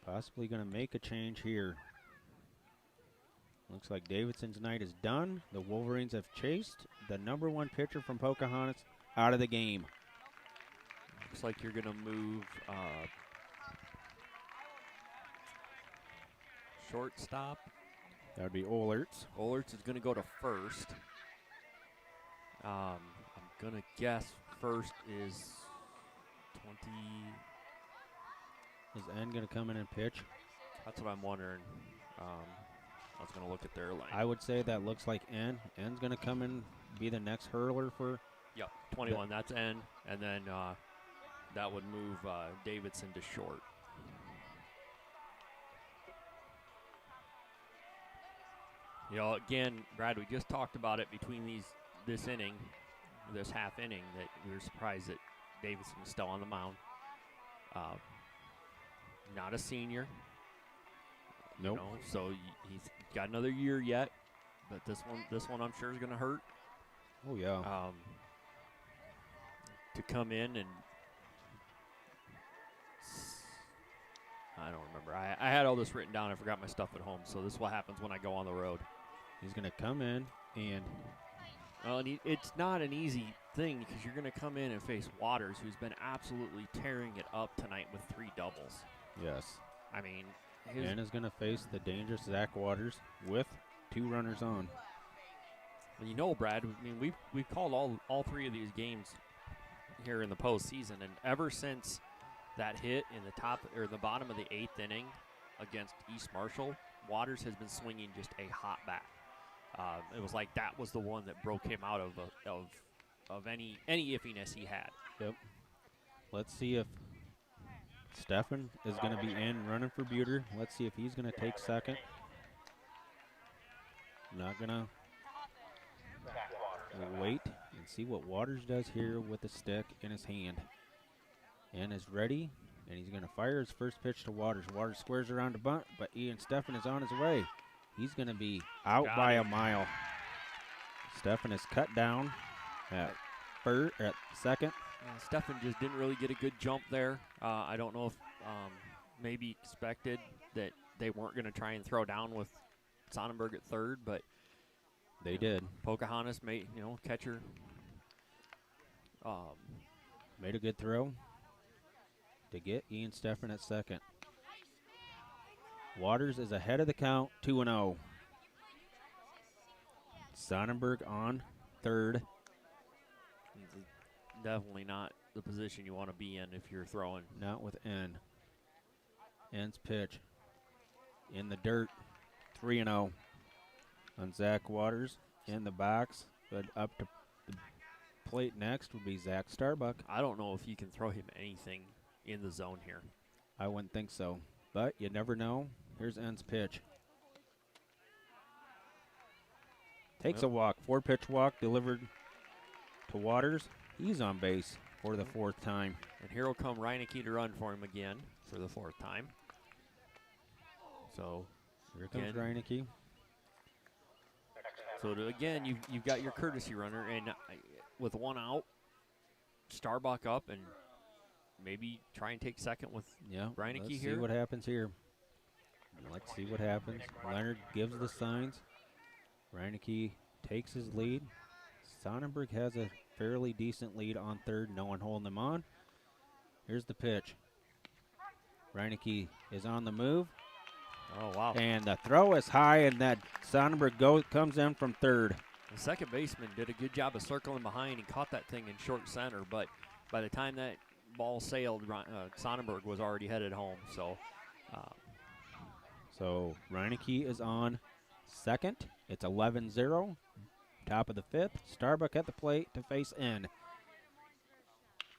Possibly going to make a change here. Looks like Davidson's night is done. The Wolverines have chased the #1 pitcher from Pocahontas out of the game. Looks like you're going to move shortstop. That would be Olerts. Olerts is going to go to first. I'm going to guess first is 20. Is N going to come in and pitch? That's what I'm wondering. I was going to look at their line. I would say that looks like N. N's going to come in, be the next hurler for. Yep, 21. That's N. And then that would move Davidson to short. You know, again, Brad, we just talked about it between this inning, this half inning, that we were surprised that Davidson was still on the mound. Not a senior. Nope. You know, so he's got another year yet, but this one I'm sure is going to hurt. Oh yeah. To come in and I don't remember. I had all this written down. I forgot my stuff at home. So this is what happens when I go on the road. He's going to come in and. Well, and it's not an easy thing because you're going to come in and face Waters, who's been absolutely tearing it up tonight with 3 doubles. Yes. I mean, and is going to face the dangerous Zack Waters with 2 runners on. Well, you know, Brad, I mean, we've called all 3 of these games here in the postseason, and ever since that hit in the top or the bottom of the 8th inning against East Marshall, Waters has been swinging just a hot bat. It was like that was the one that broke him out of any iffiness he had. Yep. Let's see if Stefan is going to be in running for Buter. Let's see if he's going to take second. Not going to wait and see what Waters does here with the stick in his hand. And is ready. And he's going to fire his first pitch to Waters. Waters squares around to bunt, but Ian Steffen is on his way. He's going to be out by a mile. Steffen is cut down at second. Steffen just didn't really get a good jump there. I don't know if maybe expected that they weren't going to try and throw down with Sonnenberg at third, but they did. Pocahontas made, catcher made a good throw to get Ian Steffen at second. Waters is ahead of the count, 2-0. Sonnenberg on third. Definitely not the position you want to be in if you're throwing. Not with N. N's pitch in the dirt, 3-0 on Zack Waters in the box, but up to the plate next would be Zach Starbuck. I don't know if you can throw him anything in the zone here. I wouldn't think so, but you never know. Here's N's pitch. Takes a walk, 4-pitch walk delivered to Waters. He's on base for the fourth time. And here will come Reineke to run for him again for the fourth time. So here comes Reineke. So again, you've got your courtesy runner, and with one out, Starbuck up and maybe try and take second with Reineke let's here. See what happens here. Let's see what happens. Leonard gives the signs. Reineke takes his lead. Sonnenberg has a fairly decent lead on third. No one holding him on. Here's the pitch. Reineke is on the move. Oh, wow. And the throw is high, and that Sonnenberg comes in from third. The second baseman did a good job of circling behind and caught that thing in short center, but by the time that ball sailed, Sonnenberg was already headed home. So Reineke is on second. It's 11-0. Top of the fifth. Starbuck at the plate to face N.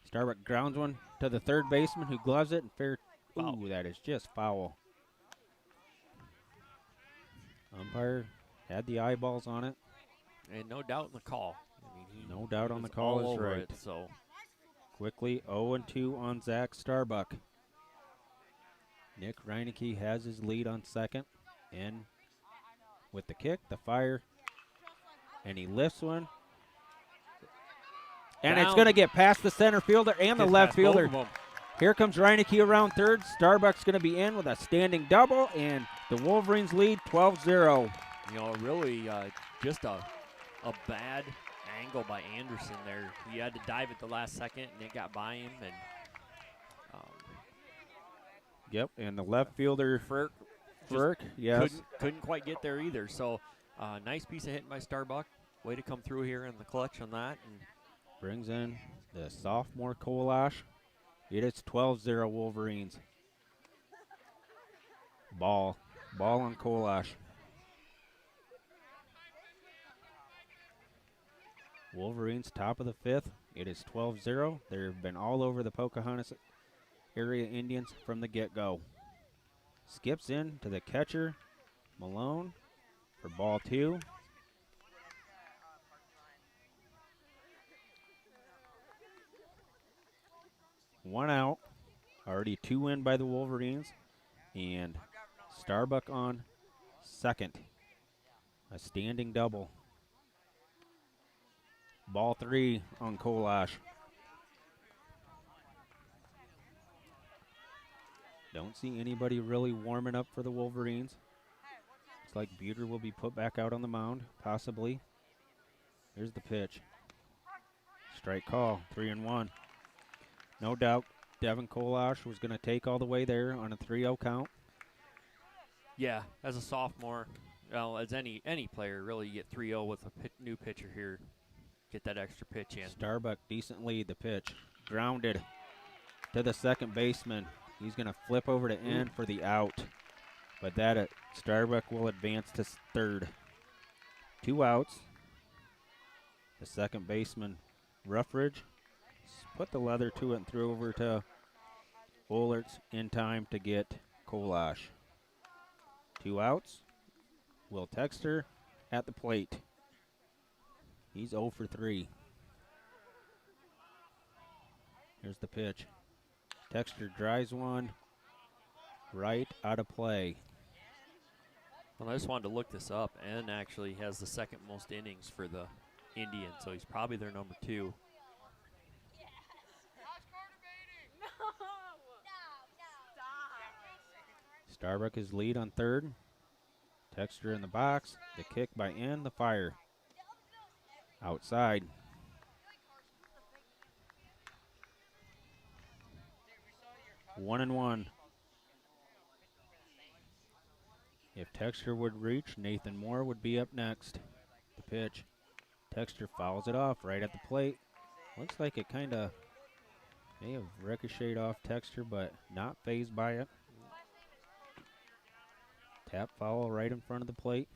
Starbuck grounds one to the third baseman who gloves it and fair. Ooh, that is just foul. Umpire had the eyeballs on it. And no doubt in the call. No doubt on the call is right. So quickly 0-2 on Zach Starbuck. Nick Reineke has his lead on second. In with the kick, the fire, and he lifts one. And it's going to get past the center fielder and the left fielder. Here comes Reineke around third. Starbuck's going to be in with a standing double, and the Wolverines lead 12-0. Really just a bad angle by Anderson there. He had to dive at the last second, and it got by him. And yep, and the left fielder, Frick, yes. Couldn't quite get there either. So nice piece of hitting by Starbuck. Way to come through here in the clutch on that. And brings in the sophomore Kolash. It is 12-0 Wolverines. Ball on Kolash. Wolverines top of the fifth. It is 12-0. They've been all over the Pocahontas area Indians from the get-go. Skips in to the catcher, Malone, for ball two. One out. Already two in by the Wolverines. And Starbuck on second. A standing double. Ball three on Kolash. Don't see anybody really warming up for the Wolverines. Looks like Buter will be put back out on the mound, possibly. Here's the pitch. Strike call, 3-1. No doubt Devin Kolash was going to take all the way there on a 3-0 count. Yeah, as a sophomore, well, as any player, really, you get 3-0 with a new pitcher here. Get that extra pitch in. Starbuck decent lead, the pitch. Grounded to the second baseman. He's going to flip over to N for the out. But that Starbuck will advance to third. Two outs. The second baseman, Ruffridge, put the leather to it and threw over to Olerts in time to get Kolash. Two outs. Will Texter at the plate. He's 0 for 3. Here's the pitch. Texter drives one right out of play. Well, I just wanted to look this up, and actually has the second most innings for the Indians, so he's probably their number 2. Starbuck is lead on third. Texter in the box. The kick by N. The fire. Outside. One and one. If Texter would reach, Nathan Moore would be up next. The pitch. Texter fouls it off right at the plate. Looks like it kind of may have ricocheted off Texter, but not phased by it. Tap foul right in front of the plate.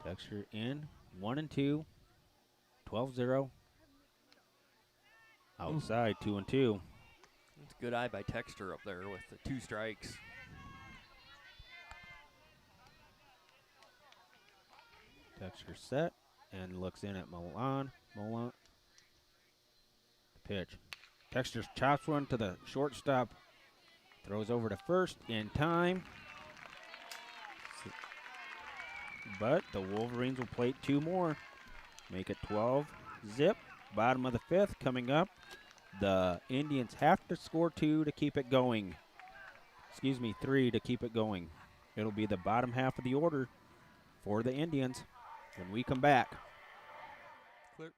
Texter in. 1 and 2. 12-0. Outside, 2 and 2. It's a good eye by Texter up there with the 2 strikes. Texter set and looks in at Milan. The pitch. Texter chops one to the shortstop. Throws over to first in time. But the Wolverines will plate 2 more. Make it 12-zip. Bottom of the 5th coming up. The Indians have to score 2 to keep it going. 3 to keep it going. It'll be the bottom half of the order for the Indians when we come back. Clear.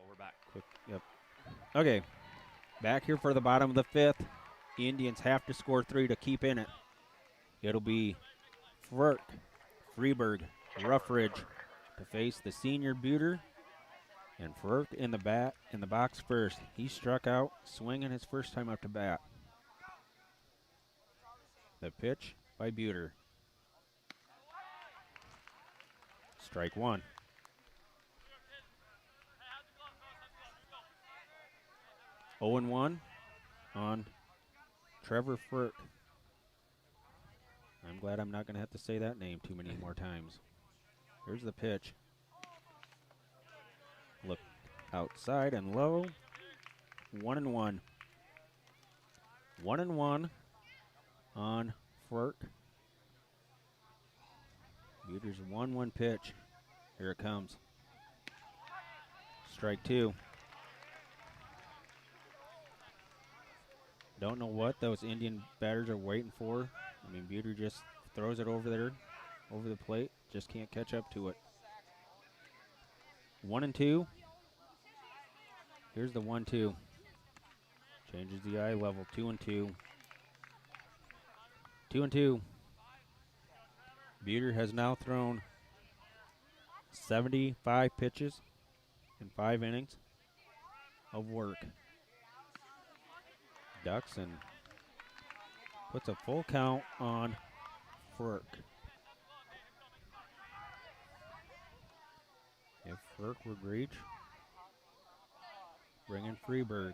We're back. Yep. Okay, back here for the bottom of the 5th. Indians have to score 3 to keep in it. It'll be Furt, Freeberg, Ruffridge to face the senior Buter, and Furt in the box first. He struck out, swinging his first time up to bat. The pitch by Buter. Strike 1. Oh and 1 on Trevor Furt. I'm glad I'm not going to have to say that name too many more times. Here's the pitch. Look outside and low. 1 and 1. 1 and 1 on Furt. Buter's 1-1 pitch. Here it comes. Strike 2. Don't know what those Indian batters are waiting for. I mean, Buter just throws it over there, over the plate. Just can't catch up to it. 1 and 2. Here's the 1-2. Changes the eye level. 2 and 2. 2 and 2. Buter has now thrown 75 pitches in 5 innings of work. Ducks and puts a full count on Furk. If Furk would reach, bring in Freeberg.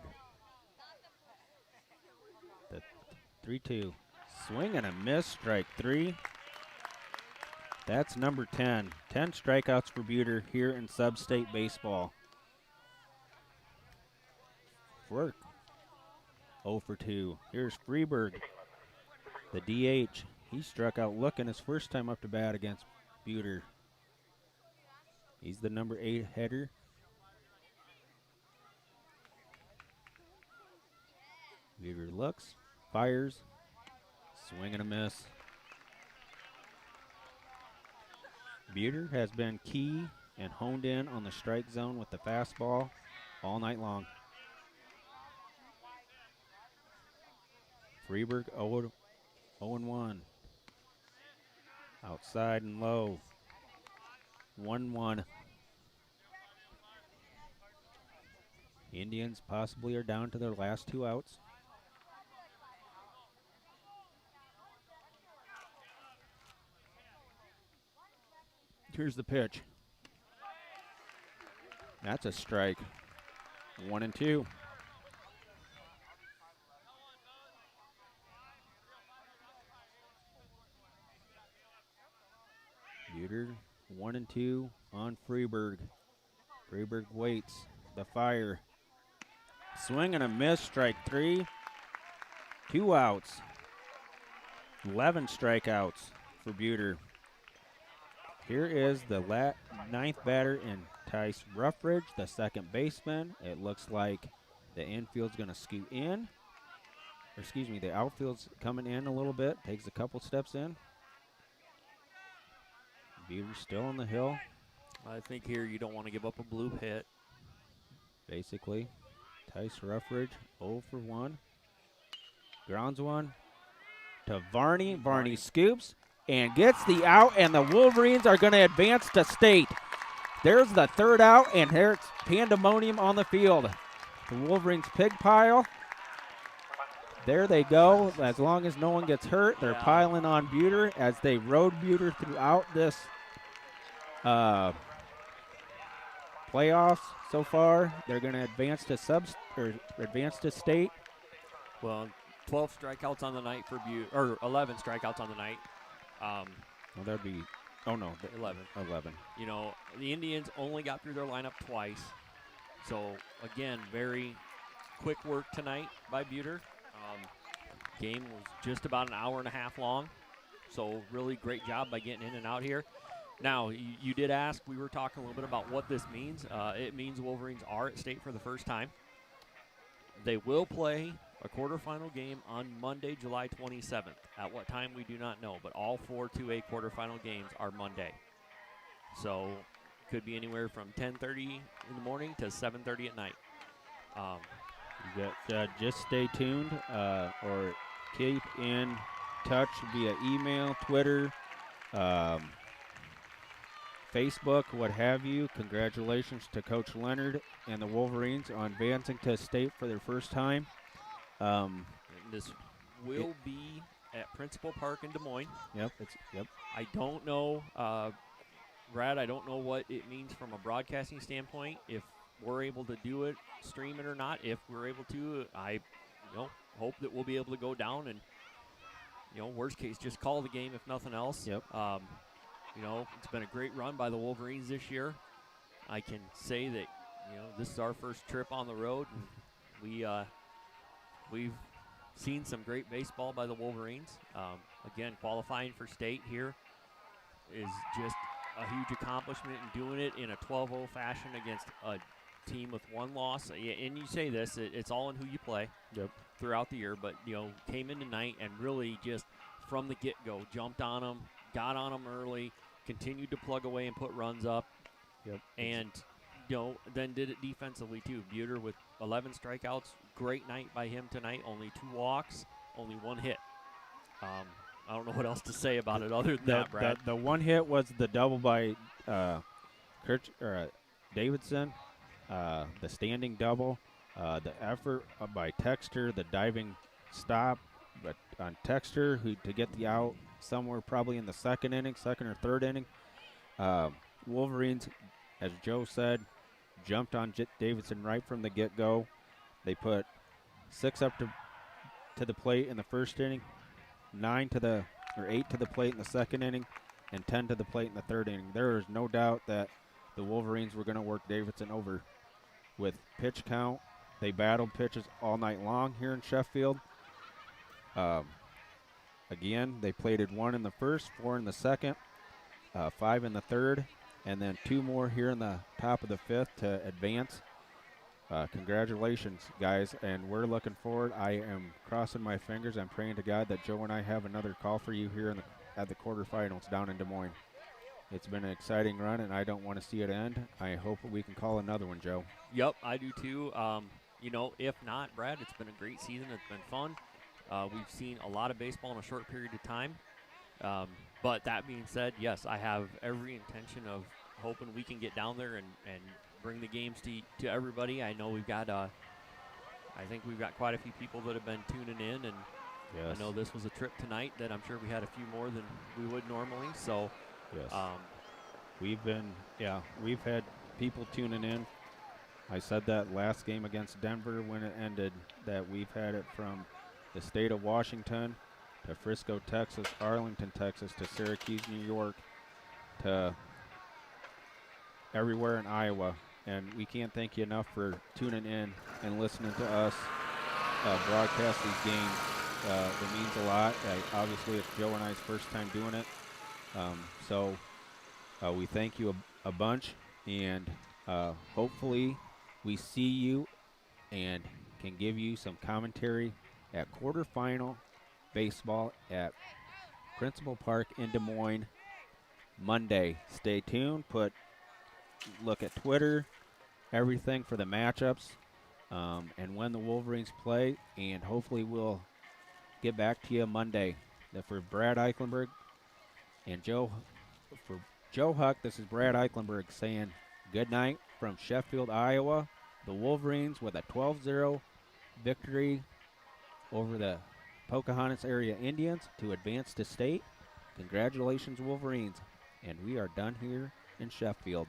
The 3-2. Swing and a miss, strike 3. That's number 10. 10 strikeouts for Buter here in Substate baseball. Furk 0 for 2. Here's Freeberg, the DH. He struck out looking his first time up to bat against Buter. He's the number 8 header. Buter looks, fires, swing and a miss. Buter has been key and honed in on the strike zone with the fastball. all night long. Freeburg 0-1. Outside and low. 1-1. Indians possibly are down to their last 2 outs. Here's the pitch. That's a strike. 1-2. Buter 1-2 on Freeburg. Freeburg waits. The fire. Swing and a miss. Strike 3. 2 outs. 11 strikeouts for Buter. Here is the 9th batter in Tice Ruffridge, the second baseman. It looks like the infield's going to scoot in. Or excuse me, the outfield's coming in a little bit. Takes a couple steps in. Buter's still on the hill. I think here you don't want to give up a blue hit. Basically, Tice Ruffridge 0 for 1. Grounds one to Varney. Varney scoops and gets the out, and the Wolverines are going to advance to state. There's the 3rd out, and there's pandemonium on the field. The Wolverines pig pile. There they go. As long as no one gets hurt, they're piling on Buter as they rode Buter throughout this playoffs so far. They're going to advance to state. Well, 12 strikeouts on the night for Buter, or 11 strikeouts on the night. Well, that'd be, 11. 11. You know, the Indians only got through their lineup twice. So, again, very quick work tonight by Buter. Game was just about an hour and a half long. So, really great job by getting in and out here. Now, you did ask, we were talking a little bit about what this means. It means Wolverines are at state for the first time. They will play a quarterfinal game on Monday, July 27th. At what time, we do not know, but all 4 2A quarterfinal games are Monday. So, could be anywhere from 10:30 in the morning to 7:30 at night. You got, just stay tuned or keep in touch via email, Twitter, Facebook, what have you. Congratulations to Coach Leonard and the Wolverines on advancing to state for their first time. This will be at Principal Park in Des Moines. Yep. I don't know, Brad, I don't know what it means from a broadcasting standpoint, if we're able to do it, stream it or not. If we're able to, I hope that we'll be able to go down and, worst case, just call the game if nothing else. Yep. It's been a great run by the Wolverines this year. I can say that, this is our first trip on the road. And we've seen some great baseball by the Wolverines. Again, qualifying for state here is just a huge accomplishment, and doing it in a 12-0 fashion against a team with 1 loss. And you say this, it's all in who you play throughout the year, but, came in tonight and really just from the get-go jumped on them, got on them early, continued to plug away and put runs up, and, then did it defensively too. Buter with 11 strikeouts, great night by him tonight, only 2 walks, only 1 hit. I don't know what else to say about it other than that, Brad. The 1 hit was the double by Davidson, the standing double, the effort by Texter, the diving stop but on Texter to get the out somewhere probably in the second or 3rd inning. Wolverines, as Joe said, jumped on Davidson right from the get-go. They put 6 up to the plate in the first inning, 8 to the plate in the second inning, and 10 to the plate in the 3rd inning. There is no doubt that the Wolverines were going to work Davidson over with pitch count. They battled pitches all night long here in Sheffield. Again, they plated 1 in the first, 4 in the second, 5 in the 3rd, and then 2 more here in the top of the 5th to advance. Congratulations, guys, and we're looking forward. I am crossing my fingers. I'm praying to God that Joe and I have another call for you here at the quarterfinals down in Des Moines. It's been an exciting run, and I don't want to see it end. I hope we can call another one, Joe. Yep, I do too. If not, Brad, it's been a great season. It's been fun. We've seen a lot of baseball in a short period of time. But that being said, yes, I have every intention of hoping we can get down there and bring the games to everybody. I know we've got, I think we've got quite a few people that have been tuning in, and Yes. I know this was a trip tonight that I'm sure we had a few more than we would normally. So, Yes. We've had people tuning in. I said that last game against Denver when it ended, that we've had it from the state of Washington to Frisco, Texas, Arlington, Texas, to Syracuse, New York, to everywhere in Iowa. And we can't thank you enough for tuning in and listening to us broadcast these games. It means a lot. Obviously, it's Joe and I's first time doing it. So we thank you a bunch, and hopefully we see you and can give you some commentary at quarterfinal baseball at Principal Park in Des Moines Monday. Stay tuned. Look at Twitter, everything for the matchups, and when the Wolverines play, and hopefully we'll get back to you Monday. For Brad Eichenberg and Joe Huck, this is Brad Eichenberg saying good night from Sheffield, Iowa. The Wolverines with a 12-0 victory over the Pocahontas area Indians to advance to state. Congratulations, Wolverines. And we are done here in Sheffield.